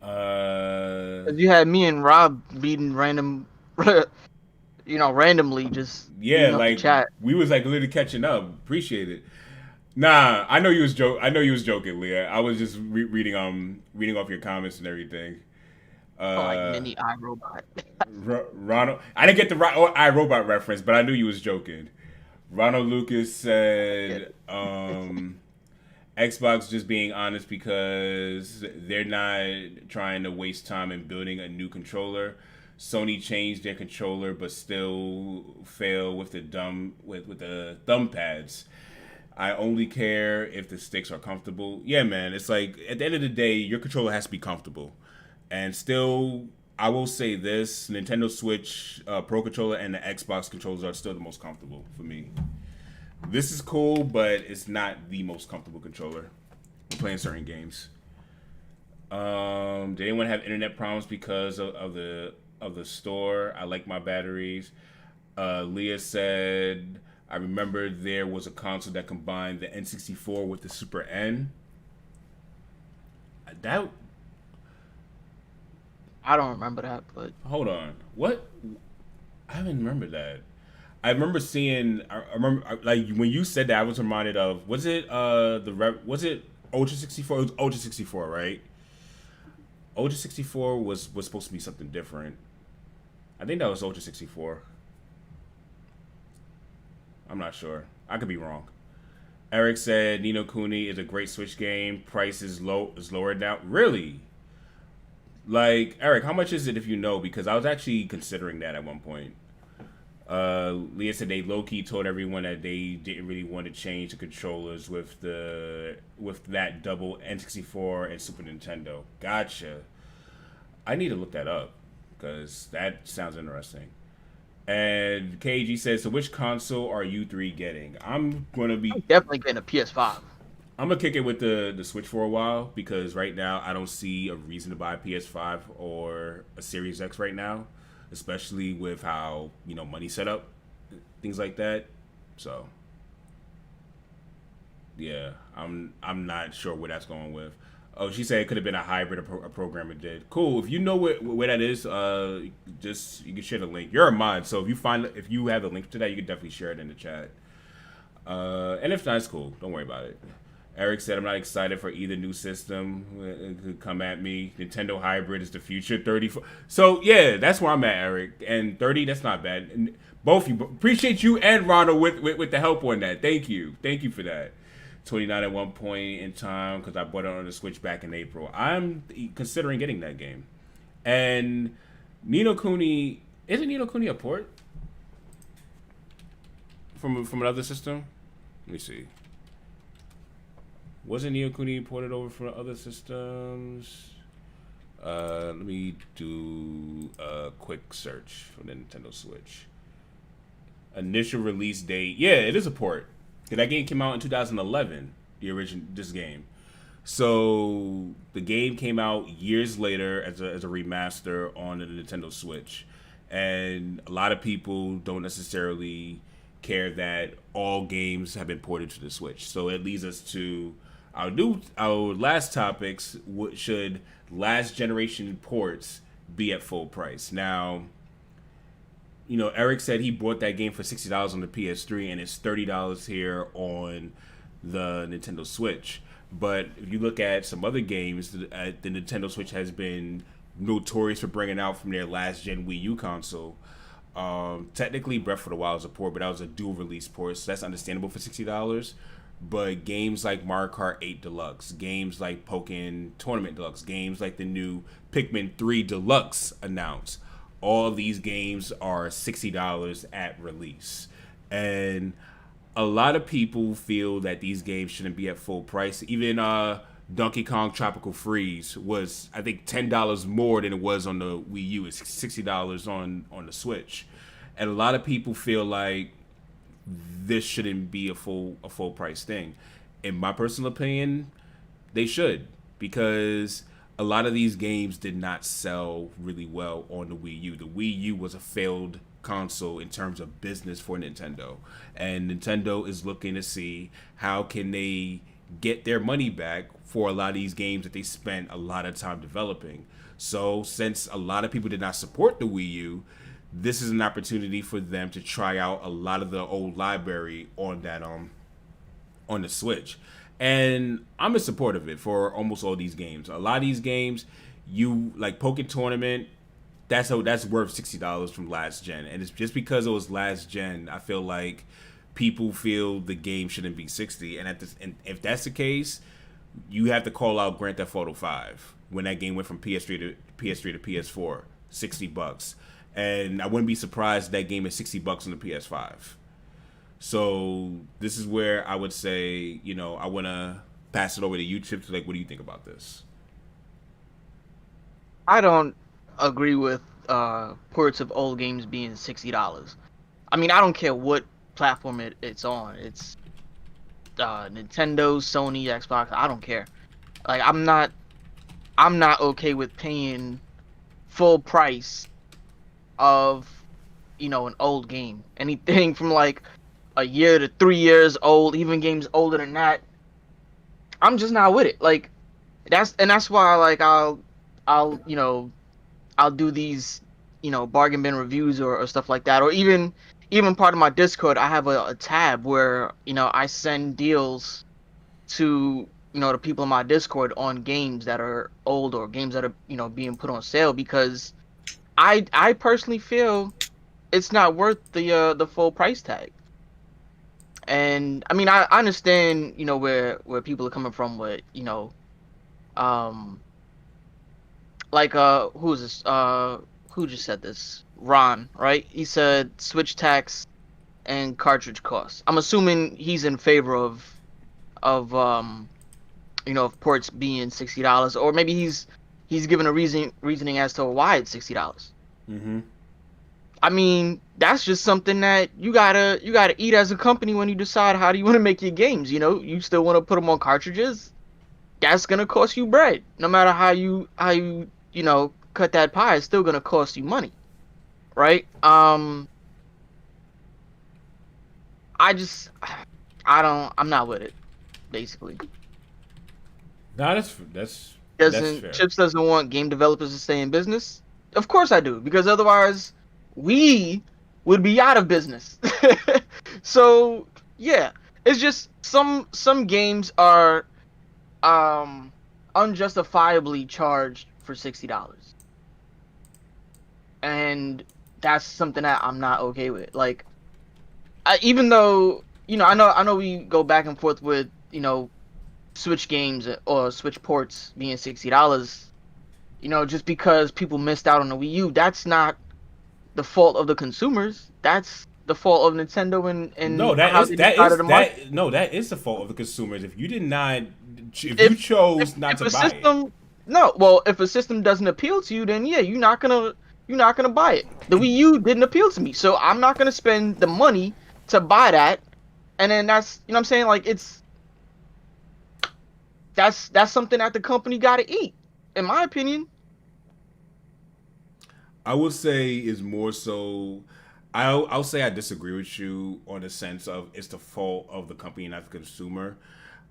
You had me and Rob reading random, randomly just like chat. We was like literally catching up. Appreciate it. Nah, I know you was joking, Leah. I was just reading off your comments and everything. Like mini iRobot. Ronald, I didn't get the iRobot reference, but I knew you was joking. Ronald Lucas said, Xbox just being honest because they're not trying to waste time in building a new controller. Sony changed their controller but still fail with the thumb pads. I only care if the sticks are comfortable. Yeah, man, it's like at the end of the day, your controller has to be comfortable. And still, I will say this, Nintendo Switch Pro Controller and the Xbox controllers are still the most comfortable for me. This is cool, but it's not the most comfortable controller for playing certain games. Did anyone have internet problems because of the store? I like my batteries. Leah said, I remember there was a console that combined the N64 with the Super N. I don't remember that, but Hold on. What? I haven't remembered that. I remember seeing. I remember like when you said that. I was reminded of. Was it Was it Ultra 64? It was Ultra 64, right? Ultra 64 was supposed to be something different. I think that was Ultra 64. I'm not sure. I could be wrong. Eric said Ni no Kuni is a great Switch game. Price is lower now. Really? Like, Eric, how much is it if you know? Because I was actually considering that at one point. Leah said they low-key told everyone that they didn't really want to change the controllers with that double N64 and Super Nintendo. Gotcha. I need to look that up because that sounds interesting. And KG says, so which console are you three getting? I'm definitely getting a PS5. I'm gonna kick it with the Switch for a while because right now I don't see a reason to buy a PS5 or a Series X right now, especially with how money set up, things like that. So yeah, I'm not sure where that's going with. Oh, she said it could have been a hybrid. A programmer did. Cool. If you know where that is, just you can share the link. You're a mod, so if you have a link to that, you can definitely share it in the chat. And if not, it's cool. Don't worry about it. Eric said, I'm not excited for either new system. It could come at me. Nintendo Hybrid is the future. 34. So, yeah, that's where I'm at, Eric. And 30, that's not bad. And both you. Appreciate you and Ronald with the help on that. Thank you. Thank you for that. 29 at one point in time because I bought it on the Switch back in April. I'm considering getting that game. And Ni no Kuni, isn't Ni no Kuni a port from another system? Let me see. Wasn't Ni no Kuni ported over from other systems? Let me do a quick search for the Nintendo Switch. Initial release date. Yeah, it is a port. That game came out in 2011, this game. So the game came out years later as a remaster on the Nintendo Switch. And a lot of people don't necessarily care that all games have been ported to the Switch. So it leads us to our last topics. Should last generation ports be at full price? Now, you know, Eric said he bought that game for $60 on the PS3 and it's $30 here on the Nintendo Switch. But if you look at some other games, the Nintendo Switch has been notorious for bringing out from their last gen Wii U console. Technically, Breath of the Wild is a port, but that was a dual release port, so that's understandable for $60. But games like Mario Kart 8 Deluxe, games like Pokken Tournament Deluxe, games like the new Pikmin 3 Deluxe announced, all of these games are $60 at release. And a lot of people feel that these games shouldn't be at full price. Even Donkey Kong Tropical Freeze was, I think, $10 more than it was on the Wii U. It's $60 on the Switch. And a lot of people feel like this shouldn't be a full price thing. In my personal opinion, they should, because a lot of these games did not sell really well on the Wii U. The Wii U was a failed console in terms of business for Nintendo. And Nintendo is looking to see how can they get their money back for a lot of these games that they spent a lot of time developing. So since a lot of people did not support the Wii U, this is an opportunity for them to try out a lot of the old library on that on the Switch. And I'm in support of it for almost all these games. A lot of these games, you like Pokken Tournament, that's worth $60 from last gen. And it's just because it was last gen, I feel like people feel the game shouldn't be $60. And if that's the case, you have to call out Grand Theft Auto 5 when that game went from PS3 to PS4, $60. And I wouldn't be surprised that game is $60 on the PS5. So this is where I would say, you know, I want to pass it over to you, Chipz. Like, what do you think about this? I don't agree with ports of old games being $60. I mean, I don't care what platform it's on. It's Nintendo, Sony, Xbox. I don't care. Like, I'm not okay with paying full price of, you know, an old game. Anything from like a year to 3 years old, even games older than that, I'm just not with it. Like, that's why, like, I'll do these, you know, bargain bin reviews or stuff like that, or even part of my Discord, I have a tab where, you know, I send deals to, you know, the people in my Discord on games that are old or games that are, you know, being put on sale, because I personally feel it's not worth the full price tag. And I mean, I understand, you know, where people are coming from with, you know, like who is this? Who just said this? Ron, right? He said Switch tax and cartridge costs. I'm assuming he's in favor of you know, of ports being $60, or maybe he's given a reasoning as to why it's $60. Mm-hmm. I mean, that's just something that you gotta eat as a company when you decide how do you want to make your games. You know, you still want to put them on cartridges. That's gonna cost you bread. No matter how you know, cut that pie, it's still gonna cost you money, right? I'm not with it, basically. No, that's fair. Chipz doesn't want game developers to stay in business? Of course I do, because otherwise we would be out of business. So yeah, It's just some games are unjustifiably charged for $60, and that's something that I'm not okay with. Like, even though I know we go back and forth with Switch games or Switch ports being $60. Just because people missed out on the Wii U, that's not the fault of the consumers. That's the fault of Nintendo and No, how they decided to market. that is the fault of the consumers. If you did not, if you chose not to buy it. No, well, if a system doesn't appeal to you, then yeah, you're not gonna buy it. The Wii U didn't appeal to me, so I'm not gonna spend the money to buy that. And then that's what I'm saying. Like, that's something that the company got to eat, in my opinion. I would say is more so. I'll say I disagree with you on the sense of it's the fault of the company, not the consumer.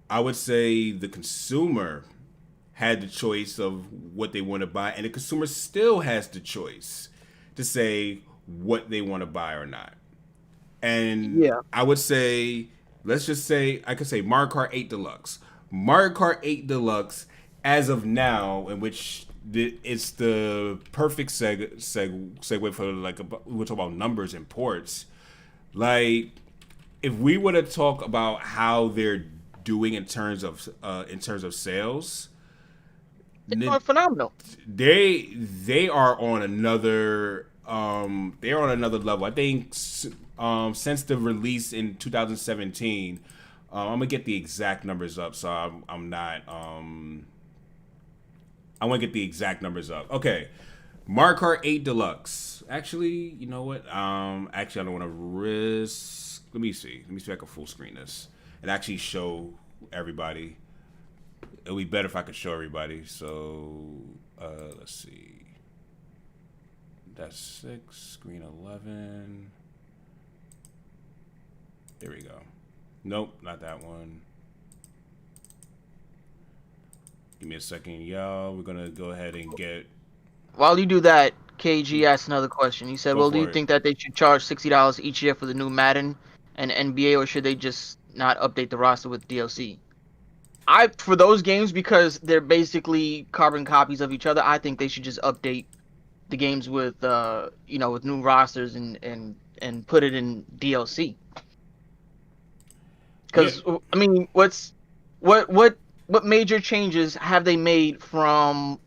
I would say the consumer had the choice of what they want to buy, and the consumer still has the choice to say what they want to buy or not. And Yeah. I would say, let's just say, I could say Mario Kart 8 Deluxe. Mario Kart 8 Deluxe, as of now, in which it's the perfect segue for, like, we'll talk about numbers and ports. Like, if we were to talk about how they're doing in terms of sales, It's doing phenomenal. they are on another level. I think since the release in 2017, I'm gonna get the exact numbers up. So I'm not. I want to get the exact numbers up. Okay, Mario Kart 8 Deluxe. Actually, you know what? Actually, I don't want to risk. Let me see. Let me see if I can full screen this and actually show everybody. It would be better if I could show everybody. So, let's see. That's 6, screen 11. There we go. Nope, not that one. Give me a second, y'all. We're gonna go ahead and get. While you do that, KG asked another question. He said, Go "Well, do for you it. think that they should charge $60 each year for the new Madden and NBA, or should they just not update the roster with DLC?" For those games, because they're basically carbon copies of each other, I think they should just update the games with with new rosters and put it in DLC. Because I mean, what major changes have they made from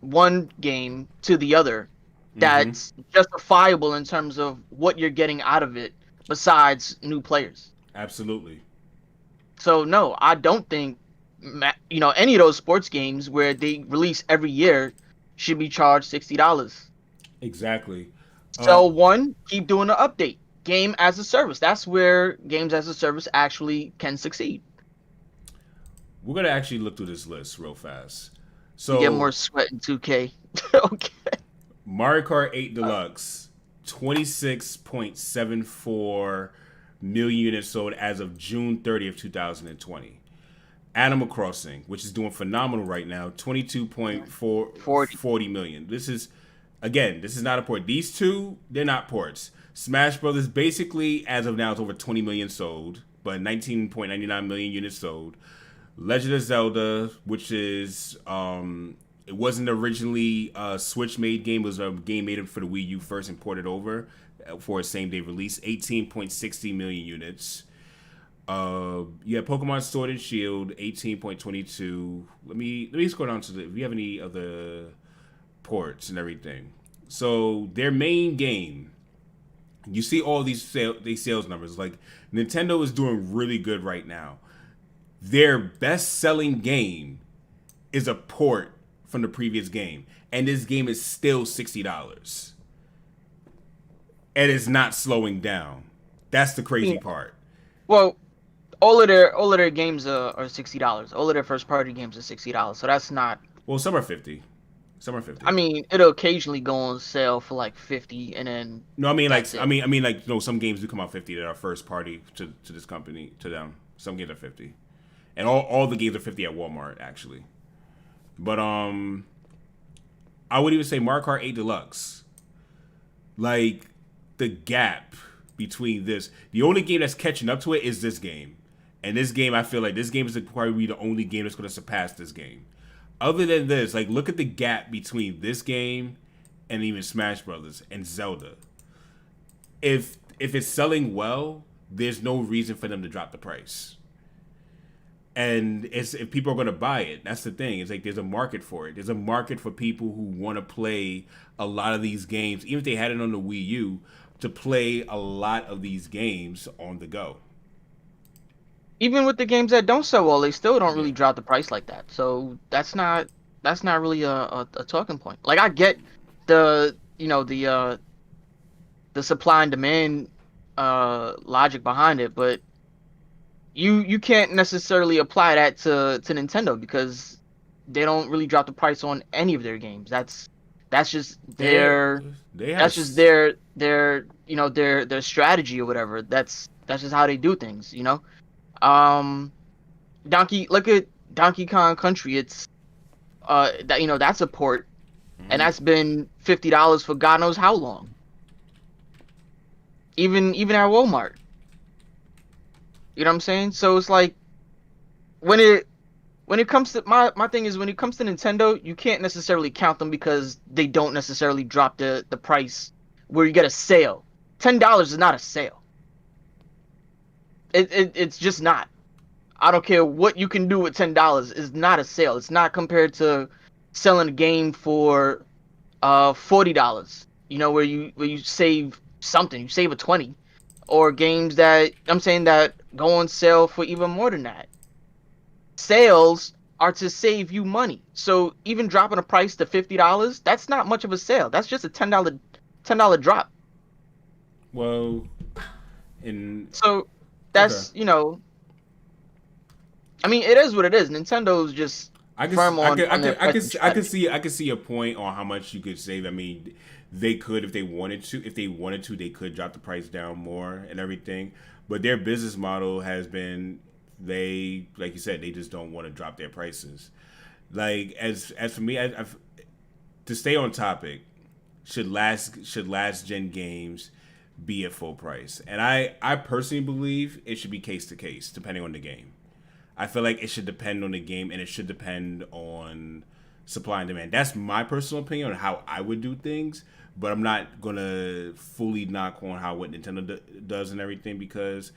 one game to the other that's justifiable in terms of what you're getting out of it besides new players? Absolutely. So no, I don't think any of those sports games where they release every year should be charged $60. Exactly. So one, keep doing the update. Game as a service. That's where games as a service actually can succeed. We're gonna actually look through this list real fast. So Get more sweat in 2K. Okay. Mario Kart 8 Deluxe, 26.74 million units sold as of June 30th, 2020. Animal Crossing, which is doing phenomenal right now, 22.40 million. This is not a port. These two, they're not ports. Smash Brothers, basically, as of now, it's over 20 million sold, but 19.99 million units sold. Legend of Zelda, which is it wasn't originally a Switch-made game. It was a game made for the Wii U first and ported over for a same-day release. 18.60 million units. You have Pokemon Sword and Shield, 18.22. Let me scroll down to if we have any other ports and everything. So their main game, you see all these sales numbers. Like, Nintendo is doing really good right now. Their best-selling game is a port from the previous game, and this game is still $60, and it's not slowing down. That's the crazy part. Well, all of their games are $60. All of their first-party games are $60, so that's not. Well, some are 50. Some are 50. I mean, it'll occasionally go on sale for like 50, and then. No, I mean some games do come out 50 that are first party to this company, to them. Some games are 50. And all the games are 50 at Walmart, actually. But I would even say Mario Kart 8 Deluxe. Like, the gap between this, the only game that's catching up to it is this game. And this game, I feel like this game is probably the only game that's going to surpass this game. Other than this, like, look at the gap between this game and even Smash Brothers and Zelda. If it's selling well, there's no reason for them to drop the price. And if people are going to buy it, that's the thing. It's like there's a market for it. There's a market for people who want to play a lot of these games, even if they had it on the Wii U, to play a lot of these games on the go. Even with the games that don't sell well, they still don't really drop the price like that. So that's not really a talking point. Like, I get the supply and demand logic behind it, but you can't necessarily apply that to Nintendo because they don't really drop the price on any of their games. That's just their strategy or whatever. That's just how they do things, you know. Look at Donkey Kong Country. It's that's a port, and that's been $50 for God knows how long. Even at Walmart. You know what I'm saying? So it's like when it comes to my thing is when it comes to Nintendo, you can't necessarily count them because they don't necessarily drop the price where you get a sale. $10 is not a sale. It's just not. I don't care what you can do with $10. It's not a sale. It's not compared to selling a game for $40. You know, where you save something. You save a 20. Or games that I'm saying that go on sale for even more than that. Sales are to save you money. So even dropping a price to $50, that's not much of a sale. That's just a $10 drop. Well, so that's okay. I mean, it is what it is. Nintendo's just firm on their pricing strategy. I could see a point on how much you could save. I mean, they could if they wanted to. If they wanted to, they could drop the price down more and everything. But their business model has been like you said, they just don't want to drop their prices. Like as for me, I've to stay on topic, should last gen games be at full price? And I personally believe it should be case to case depending on the game. I feel like it should depend on the game and it should depend on supply and demand. That's my personal opinion on how I would do things, but I'm not gonna fully knock on what Nintendo does and everything because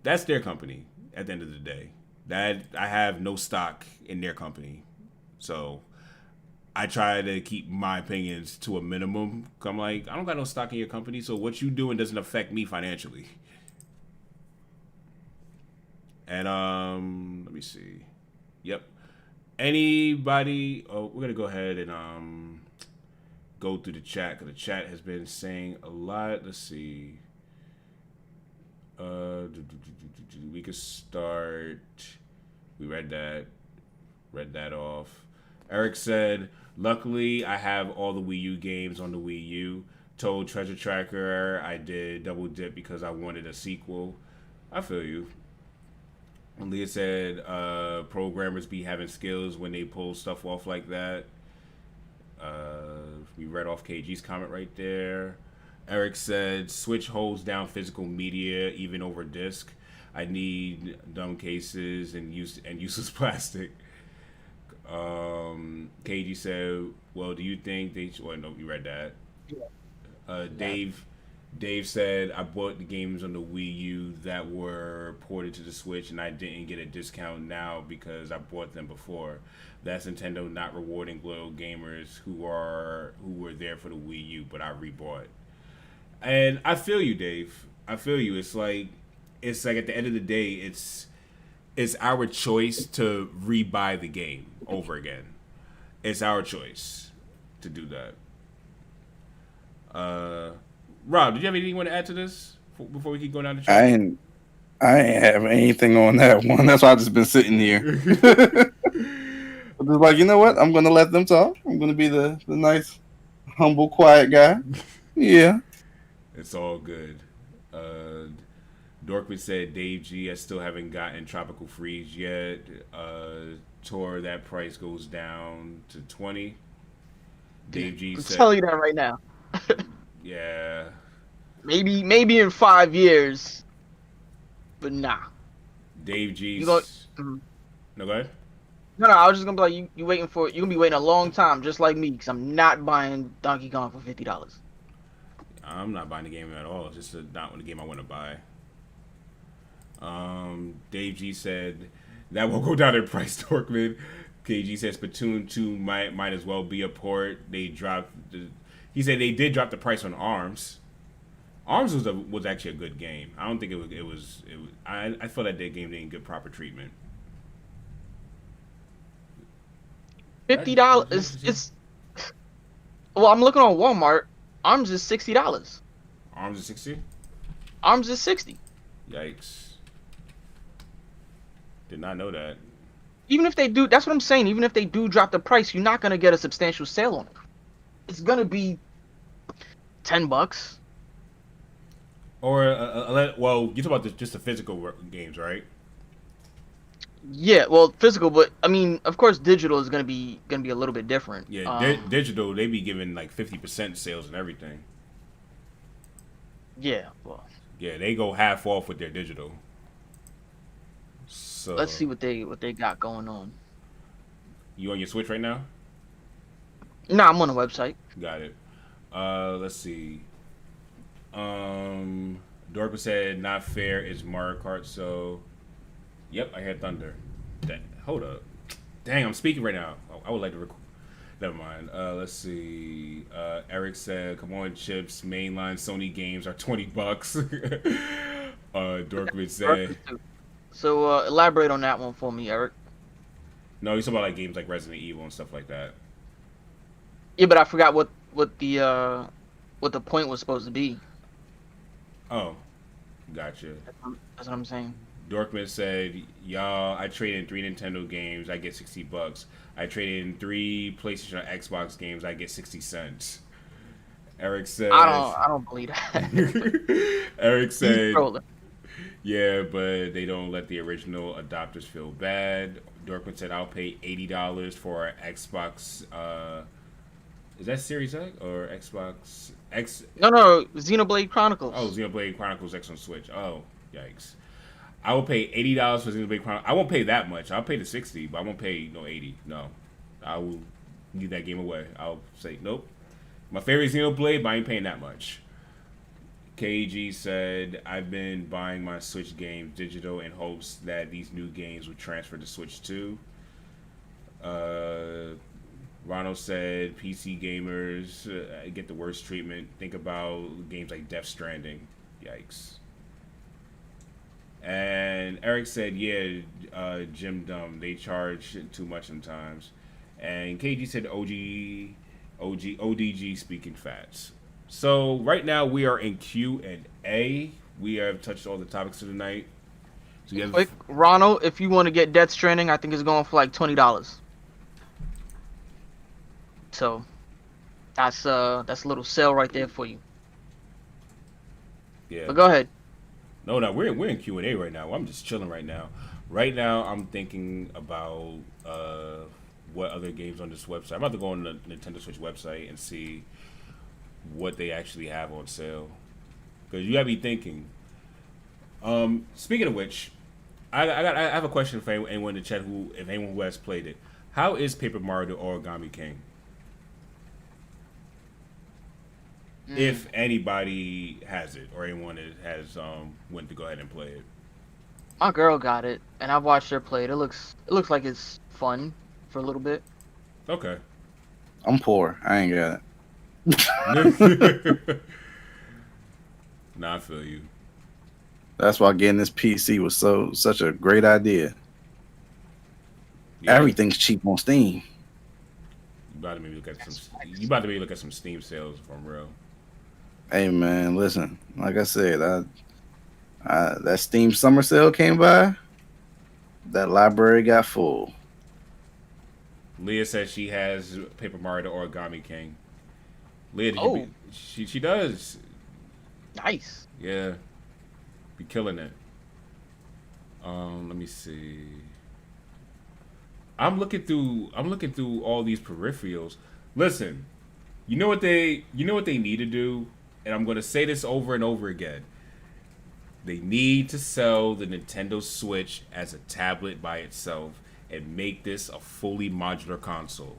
that's their company at the end of the day. That I have no stock in their company, so I try to keep my opinions to a minimum. I'm like, I don't got no stock in your company, so what you doing doesn't affect me financially. And let me see. Yep. Anybody? Oh, we're gonna go ahead and go through the chat because the chat has been saying a lot. Let's see. We could start. We read that off. Eric said, "Luckily, I have all the Wii U games on the Wii U. Told Treasure Tracker I did double dip because I wanted a sequel. I feel you." Leah said, programmers be having skills when they pull stuff off like that. We read off KG's comment right there. Eric said, Switch holds down physical media even over disc. I need dumb cases and useless plastic. KG said, well, do you think they should... Well, no, we read that. Dave said, I bought the games on the Wii U that were ported to the Switch and I didn't get a discount now because I bought them before. That's Nintendo not rewarding loyal gamers who were there for the Wii U, but I rebought. And I feel you, Dave. I feel you. It's like at the end of the day, it's our choice to rebuy the game over again. It's our choice to do that. Rob, did you have anything you want to add to this before we keep going down the track? I ain't have anything on that one. That's why I've just been sitting here. I'm just like, you know what? I'm going to let them talk. I'm going to be the nice, humble, quiet guy. Yeah. It's all good. Dorkman said, Dave G, I still haven't gotten Tropical Freeze yet. Tor, that price goes down to 20. Dave G said... I'm telling you that right now. Yeah. Maybe in 5 years, but nah. Dave G's. You go. Mhm. No, go ahead. No, I was just gonna be like, you waiting for it. You're gonna be waiting a long time, just like me, because I'm not buying Donkey Kong for $50. I'm not buying the game at all. It's just not the game I want to buy. Dave G said that will go down in price, Dorkman. KG says Splatoon 2 might as well be a port. He said they did drop the price on ARMS. ARMS was actually a good game. I don't think it was. I feel that game didn't get proper treatment. $50. It's. Well, I'm looking on Walmart. ARMS is $60. ARMS is 60. ARMS is 60. Yikes! Did not know that. Even if they do, that's what I'm saying. Even if they do drop the price, you're not gonna get a substantial sale on it. It's gonna be $10. Or well, you talk about just the physical games, right? Yeah, well, physical, but I mean, of course, digital is gonna be a little bit different. Yeah, digital they be giving like 50% sales and everything. Yeah, well. Yeah, they go half off with their digital. So Let's see what they got going on. You on your Switch right now? Nah, I'm on the website. Got it. Let's see. Dorpa said not fair is Mario Kart, so yep, I heard thunder. Hold up. Dang, I'm speaking right now. I would like to record. Never mind. Let's see. Eric said, "Come on, Chips. Mainline Sony games are $20." Dorkman said. So elaborate on that one for me, Eric. No, he's talking about like games like Resident Evil and stuff like that. Yeah, but I forgot what the point was supposed to be. Oh, gotcha. That's what I'm saying. Dorkman said, "Y'all, I traded in 3 Nintendo games, I get $60. I traded in 3 PlayStation or Xbox games, I get 60 cents." Eric said, I don't believe that. Eric said, "Yeah, but they don't let the original adopters feel bad." Dorkman said, "I'll pay $80 for Xbox. Is that Series X or Xbox X?" No, Xenoblade Chronicles. Oh, Xenoblade Chronicles X on Switch. Oh, yikes! I will pay $80 for Xenoblade Chronicles. I won't pay that much. I'll pay the 60, but I won't pay no 80. No, I will give that game away. I'll say nope. My favorite Xenoblade, but I ain't paying that much. KG said, "I've been buying my Switch games digital in hopes that these new games would transfer to Switch too." Ronald said, "PC gamers get the worst treatment. Think about games like Death Stranding." Yikes. And Eric said, "Yeah, Jim Dumb. They charge too much sometimes." And KG said, ODG speaking facts. So right now we are in Q&A. We have touched all the topics of the night. So you have Quick, Ronald, if you want to get Death Stranding, I think it's going for like $20. So that's a little sale right there for you. Yeah. But go ahead. No, we're in Q&A right now. I'm just chilling right now. Right now I'm thinking about what other games on this website. I'm about to go on the Nintendo Switch website and see what they actually have on sale. Because you gotta be thinking. Speaking of which, I have a question for anyone in the chat if anyone who has played it. How is Paper Mario the Origami King? If anybody has it or anyone has went to go ahead and play it. My girl got it, and I've watched her play it. It looks like it's fun for a little bit. Okay. I'm poor. I ain't got it. Nah, I feel you. That's why getting this PC was such a great idea. Yeah. Everything's cheap on Steam. You about to maybe look at some Steam sales if I'm real. Hey man, listen. Like I said, that Steam summer sale came by. That library got full. Leah says she has Paper Mario the Origami King. Leah, she does. Nice. Yeah. Be killing it. Let me see. I'm looking through all these peripherals. Listen, you know what they need to do, and I'm going to say this over and over again. They need to sell the Nintendo Switch as a tablet by itself and make this a fully modular console.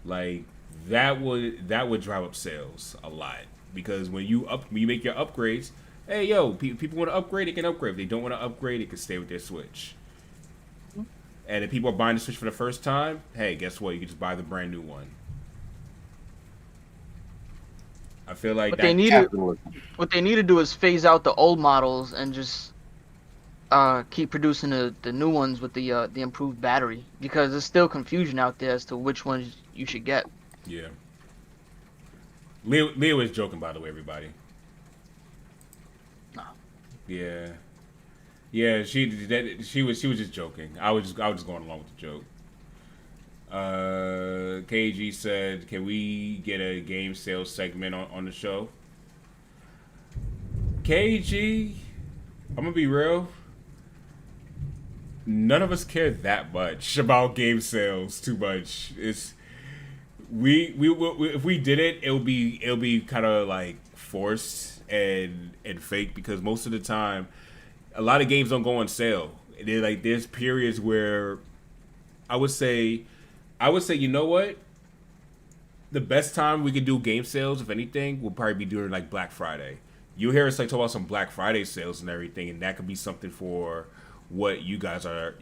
Like that would drive up sales a lot, because when you make your upgrades, hey yo, people want to upgrade, they can upgrade. If they don't want to upgrade, they can stay with their Switch. And if people are buying the Switch for the first time, hey, guess what? You can just buy the brand new one. I feel like what they need to do is phase out the old models and just keep producing the new ones with the improved battery, because there's still confusion out there as to which ones you should get. Yeah. Leo is joking, by the way, everybody. No. Yeah. Yeah, she was just joking. I was just going along with the joke. KG said, "Can we get a game sales segment on the show?" KG, I'm gonna be real. None of us care that much about game sales too much. It's we if we did it, it'll be kind of like forced and fake, because most of the time, a lot of games don't go on sale. There's periods where I would say, you know what? The best time we could do game sales, if anything, will probably be during like Black Friday. You hear us like talk about some Black Friday sales and everything, and that could be something for what you guys are.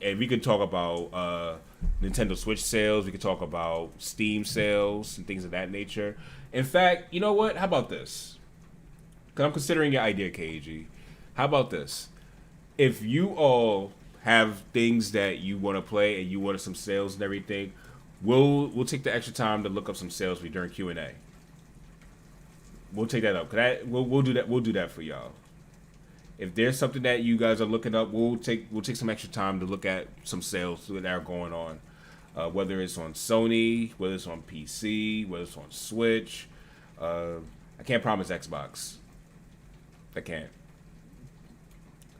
And we could talk about Nintendo Switch sales. We could talk about Steam sales and things of that nature. In fact, you know what? How about this? Because I'm considering your idea, KG. How about this? If you all have things that you want to play and you want some sales and everything, we'll take the extra time to look up some sales during Q&A. We'll take that up. We'll do that. We'll do that for y'all. If there's something that you guys are looking up, we'll take some extra time to look at some sales that are going on, whether it's on Sony, whether it's on PC, whether it's on Switch. I can't promise Xbox. I can't.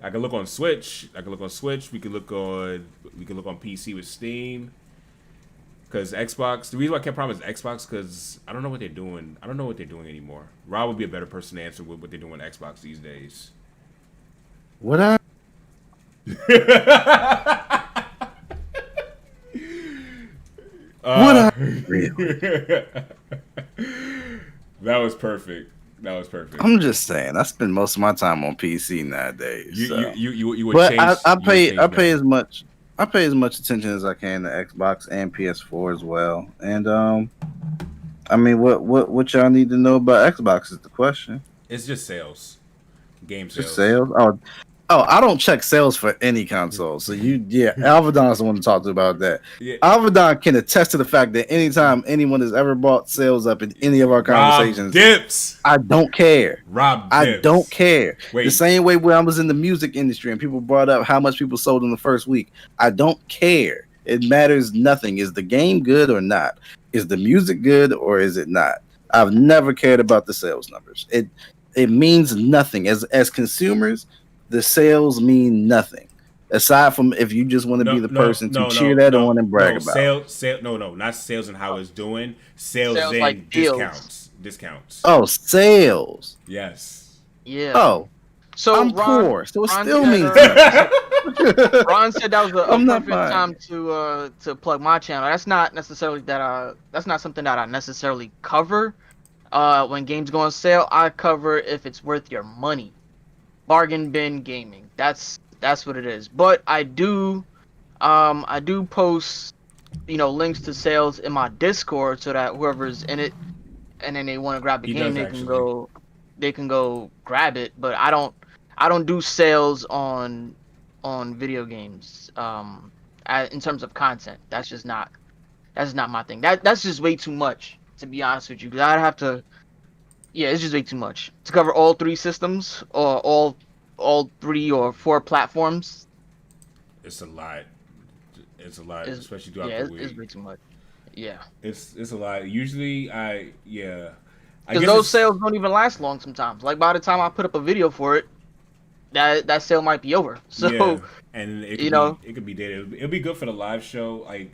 I can look on Switch. We can look on PC with Steam. Because Xbox, the reason why I can't promise Xbox, because I don't know what they're doing. I don't know what they're doing anymore. Rob would be a better person to answer with what they're doing with Xbox these days. What I? That was perfect. I'm just saying, I spend most of my time on PC nowadays. You would but change. I pay as much attention as I can to Xbox and PS4 as well. And I mean, what y'all need to know about Xbox is the question. It's just sales, game sales. Just sales. Oh, I don't check sales for any console. So Avidan's the one to talk to about that. Yeah. Avidan can attest to the fact that anytime anyone has ever bought sales up in any of our conversations, dips. I don't care. I don't care. Wait. The same way when I was in the music industry and people brought up how much people sold in the first week, I don't care. It matters nothing. Is the game good or not? Is the music good or is it not? I've never cared about the sales numbers. It means nothing. As consumers, the sales mean nothing. Aside from if you just want to be the person to cheer that on and brag about. Not sales and how it's doing. Sales and like discounts. Oh, sales. Yes. Yeah. Oh, so I'm poor, so it still means nothing. Ron said that was a perfect time to plug my channel. That's not necessarily that's not something that I necessarily cover. When games go on sale, I cover if it's worth your money. Bargain bin gaming. That's what it is. But I do post, links to sales in my Discord so that whoever's in it and then they want to grab the game, they can go grab it. But I don't do sales on video games. In terms of content, that's just not my thing. That's just way too much, to be honest with you. Because I'd have to. Yeah, it's just way too much to cover all three systems or all 3 or 4 platforms. It's a lot. Especially throughout the week. It's way too much. Yeah. It's a lot. Usually, because those sales don't even last long sometimes. Like by the time I put up a video for it, that sale might be over. So and it could be dated. It'll be good for the live show. Like,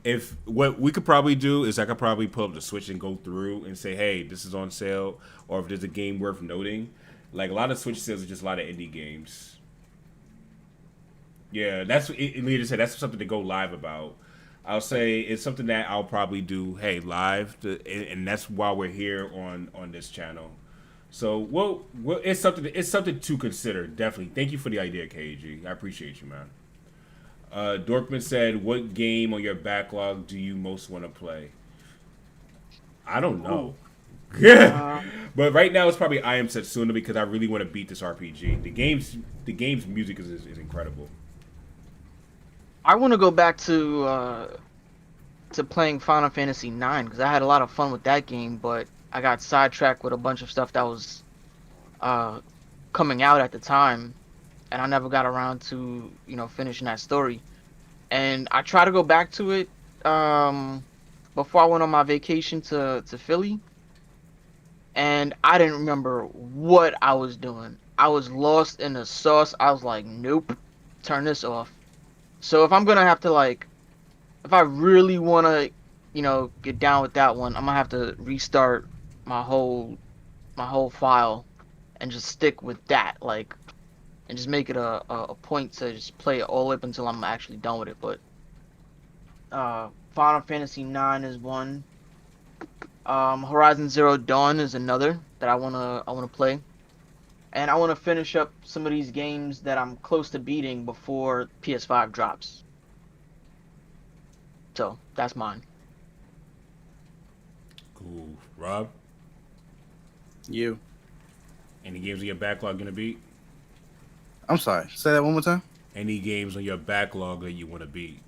if what we could probably do is I could probably pull up the Switch and go through and say, hey, this is on sale, or if there's a game worth noting, Like a lot of Switch sales are just a lot of indie games. Yeah, that's Leah just said. That's something to go live about. I'll say it's something that I'll probably do. Hey, live, and that's why we're here on this channel. So, well, it's something to consider. Definitely. Thank you for the idea, KG. I appreciate you, man. Dorkman said, "What game on your backlog do you most want to play?" I don't know. Yeah, but right now it's probably I Am Setsuna because I really want to beat this RPG. The game's music is incredible. I want to go back to playing Final Fantasy IX because I had a lot of fun with that game, but I got sidetracked with a bunch of stuff that was coming out at the time, and I never got around to finishing that story. And I tried to go back to it before I went on my vacation to Philly, and I didn't remember what I was doing. I was lost in the sauce. I was like, nope, turn this off. So if I'm gonna have to if I really wanna, get down with that one, I'm gonna have to restart my whole file and just stick with that, and just make it a point to just play it all up until I'm actually done with it. But Final Fantasy IX is one. Horizon Zero Dawn is another that I wanna play. And I want to finish up some of these games that I'm close to beating before PS5 drops. So, that's mine. Cool. Rob? You. Any games on your backlog gonna beat? I'm sorry. Say that one more time. Any games on your backlog that you want to beat?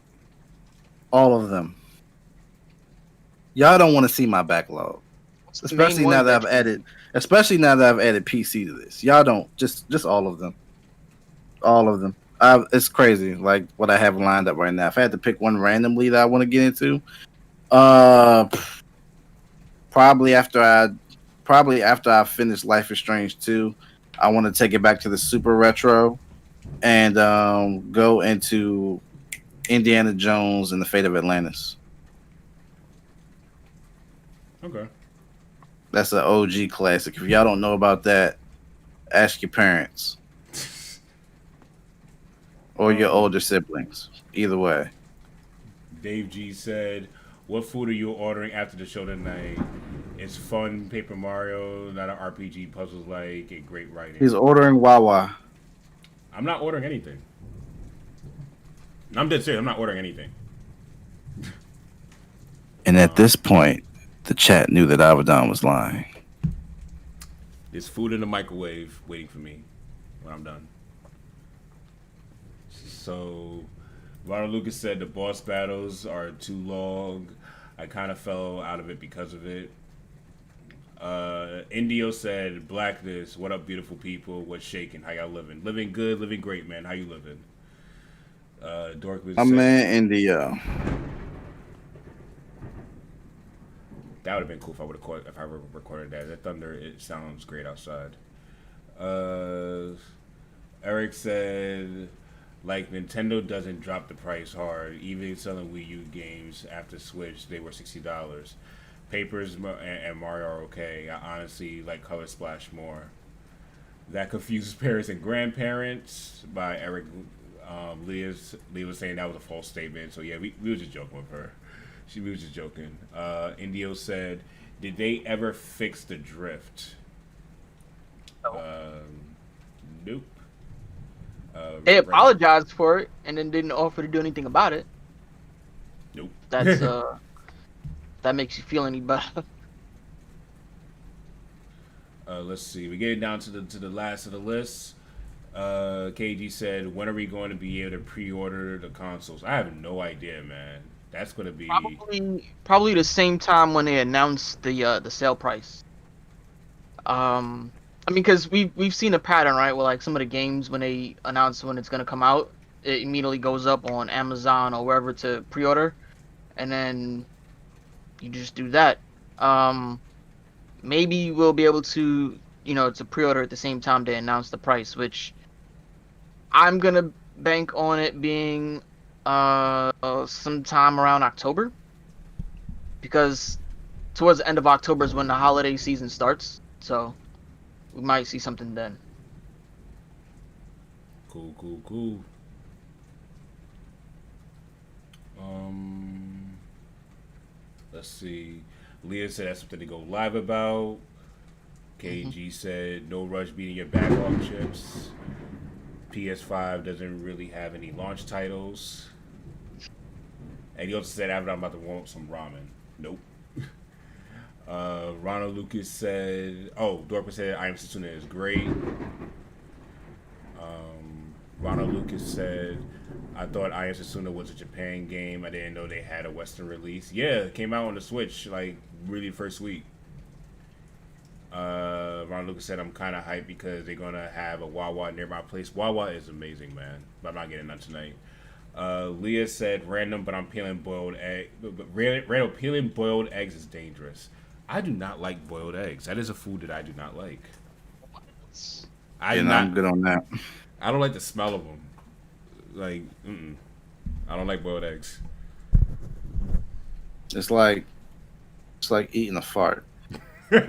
All of them. Y'all don't want to see my backlog. Especially now that I've added PC to this. Y'all don't. Just all of them. All of them. It's crazy, like what I have lined up right now. If I had to pick one randomly that I want to get into, probably after I finish Life is Strange 2, I want to take it back to the super retro and go into Indiana Jones and the Fate of Atlantis. Okay. That's an OG classic. If y'all don't know about that, ask your parents or your older siblings. Either way. Dave G said, "What food are you ordering after the show tonight? It's fun Paper Mario, not an RPG. Puzzles like and great writing." He's ordering Wawa. I'm not ordering anything. I'm dead serious. I'm not ordering anything. And at this point, the chat knew that Avidan was lying. There's food in the microwave waiting for me when I'm done. So, Ronald Lucas said the boss battles are too long. I kind of fell out of it because of it. Indio said, Blackness, what up, beautiful people? What's shaking? How y'all living? Living good, living great, man. How you living? Dork was man, Indio. That would have been cool if I recorded that. That thunder, it sounds great outside. Eric said, like, Nintendo doesn't drop the price hard. Even selling Wii U games after Switch, they were $60. Papers and Mario are okay. I honestly like Color Splash more. That confuses parents and grandparents by Eric. Leah was saying that was a false statement. So yeah, we were just joking with her. We was just joking. Indio said, did they ever fix the drift? Nope. They apologized for it and then didn't offer to do anything about it. Nope. That's that makes you feel any better. Let's see. We're getting down to the last of the list. KG said, when are we going to be able to pre-order the consoles? I have no idea, man. That's going to be probably the same time when they announce the sale price. I mean, because we've seen a pattern, right? Where like some of the games, when they announce when it's going to come out, it immediately goes up on Amazon or wherever to pre-order, and then you just do that. Maybe we'll be able to, to pre-order at the same time they announce the price, which I'm gonna bank on it being sometime around October, because towards the end of October is when the holiday season starts. So we might see something then. Cool. Let's see. Leah said that's something to go live about. KG said no rush beating your backlog chips. PS5 doesn't really have any launch titles. And he also said, I'm about to want some ramen. Nope. Ronald Lucas said, Dorper said, I Am Setsuna is great. Ronald Lucas said, I thought I Am Setsuna was a Japan game. I didn't know they had a Western release. Yeah, it came out on the Switch, like, really first week. Ronald Lucas said, I'm kind of hyped because they're going to have a Wawa near my place. Wawa is amazing, man. But I'm not getting that tonight. Leah said, random, but I'm peeling boiled egg. Random peeling boiled eggs is dangerous. I do not like boiled eggs. That is a food that I do not like. I'm good on that. I don't like the smell of them. Like, I don't like boiled eggs. It's like eating a fart. I'm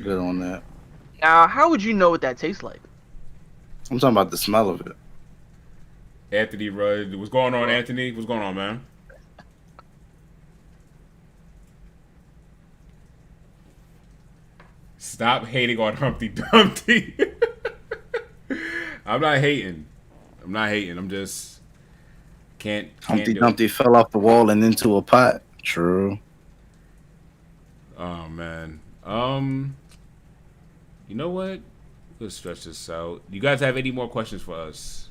good on that. Now, how would you know what that tastes like? I'm talking about the smell of it. Anthony Rudd. What's going on, Anthony? What's going on, man? Stop hating on Humpty Dumpty. I'm not hating. I'm just can't Humpty do Dumpty fell off the wall and into a pot. True. Oh man. You know what? Let's stretch this out. You guys have any more questions for us?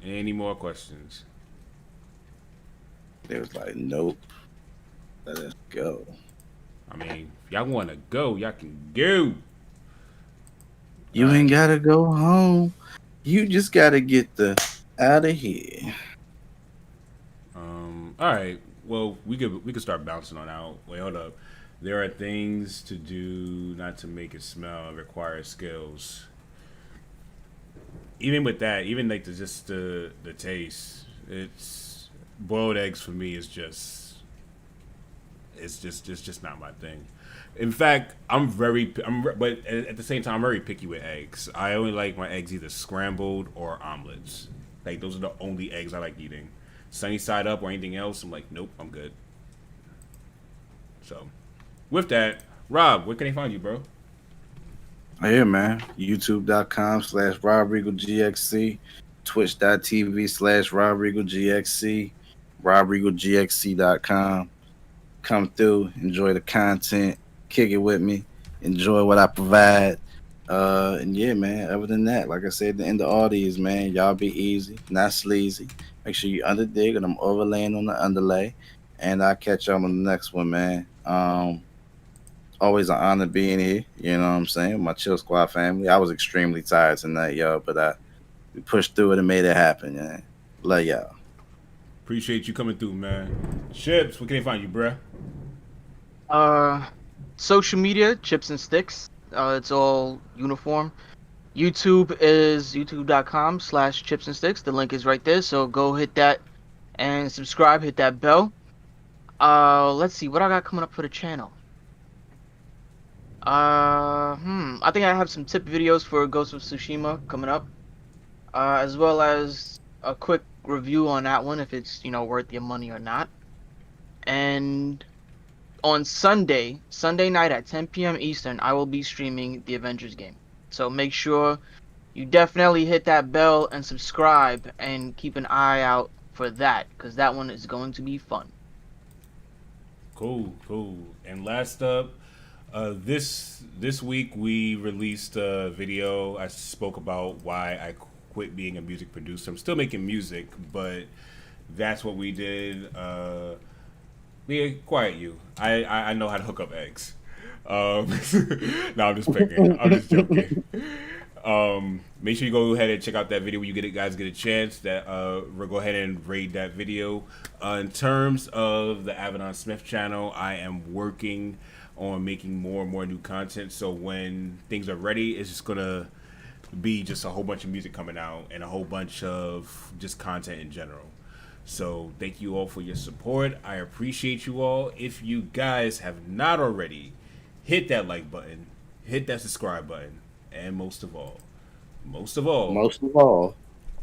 Any more questions? They was like, nope. Let us go. I mean, if y'all want to go, y'all can go. You ain't gotta go home. You just gotta get the out of here. All right. Well, we could start bouncing on out. Wait, hold up. There are things to do not to make it smell. It requires skills. Even with that, even like the taste, it's boiled eggs for me is just not my thing. In fact, but at the same time, I'm very picky with eggs. I only like my eggs either scrambled or omelets. Like those are the only eggs I like eating. Sunny side up or anything else, I'm like, nope, I'm good. So, with that, Rob, where can they find you, bro? Yeah, man. YouTube.com/RobRegalGXC, Twitch.tv/RobRegalGXC, RobRegalGXC.com. Come through, enjoy the content, kick it with me, enjoy what I provide. And yeah, man, other than that, like I said, the end of all these, man, y'all be easy, not sleazy. Make sure you underdig and I'm overlaying on the underlay. And I'll catch y'all on the next one, man. Always an honor being here, you know what I'm saying? My Chill Squad family. I was extremely tired tonight, y'all, but we pushed through it and made it happen, man. Love y'all. Appreciate you coming through, man. Chipz, where can they find you, bruh? Social media, Chips and Sticks. It's all uniform. YouTube is youtube.com/Chips and Sticks. The link is right there, so go hit that and subscribe, hit that bell. Let's see what I got coming up for the channel. I think I have some tip videos for Ghost of Tsushima coming up, as well as a quick review on that one if it's worth your money or not. And on Sunday night at 10 p.m. Eastern, I will be streaming the Avengers game. So make sure you definitely hit that bell and subscribe and keep an eye out for that, because that one is going to be fun. Cool. And last up, this week we released a video. I spoke about why I quit being a music producer. I'm still making music, but that's what we did. Leah, quiet you. I know how to hook up eggs. No, I'm just picking. I'm just joking. Make sure you go ahead and check out that video when you guys get a chance. We'll go ahead and raid that video. In terms of the Avidan Smith channel, I am working on making more and more new content. So when things are ready, it's just gonna be just a whole bunch of music coming out and a whole bunch of just content in general. So thank you all for your support. I appreciate you all. If you guys have not already, hit that like button, hit that subscribe button, and most of all,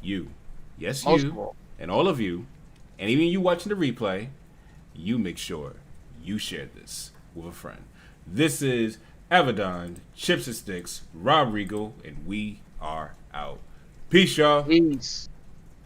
you, yes, Most you, of all. and all of you, and even you watching the replay, you make sure you share this with a friend. This is Avidan, Chipz and Sticks, Rob Regal, and we are out. Peace, y'all. Peace.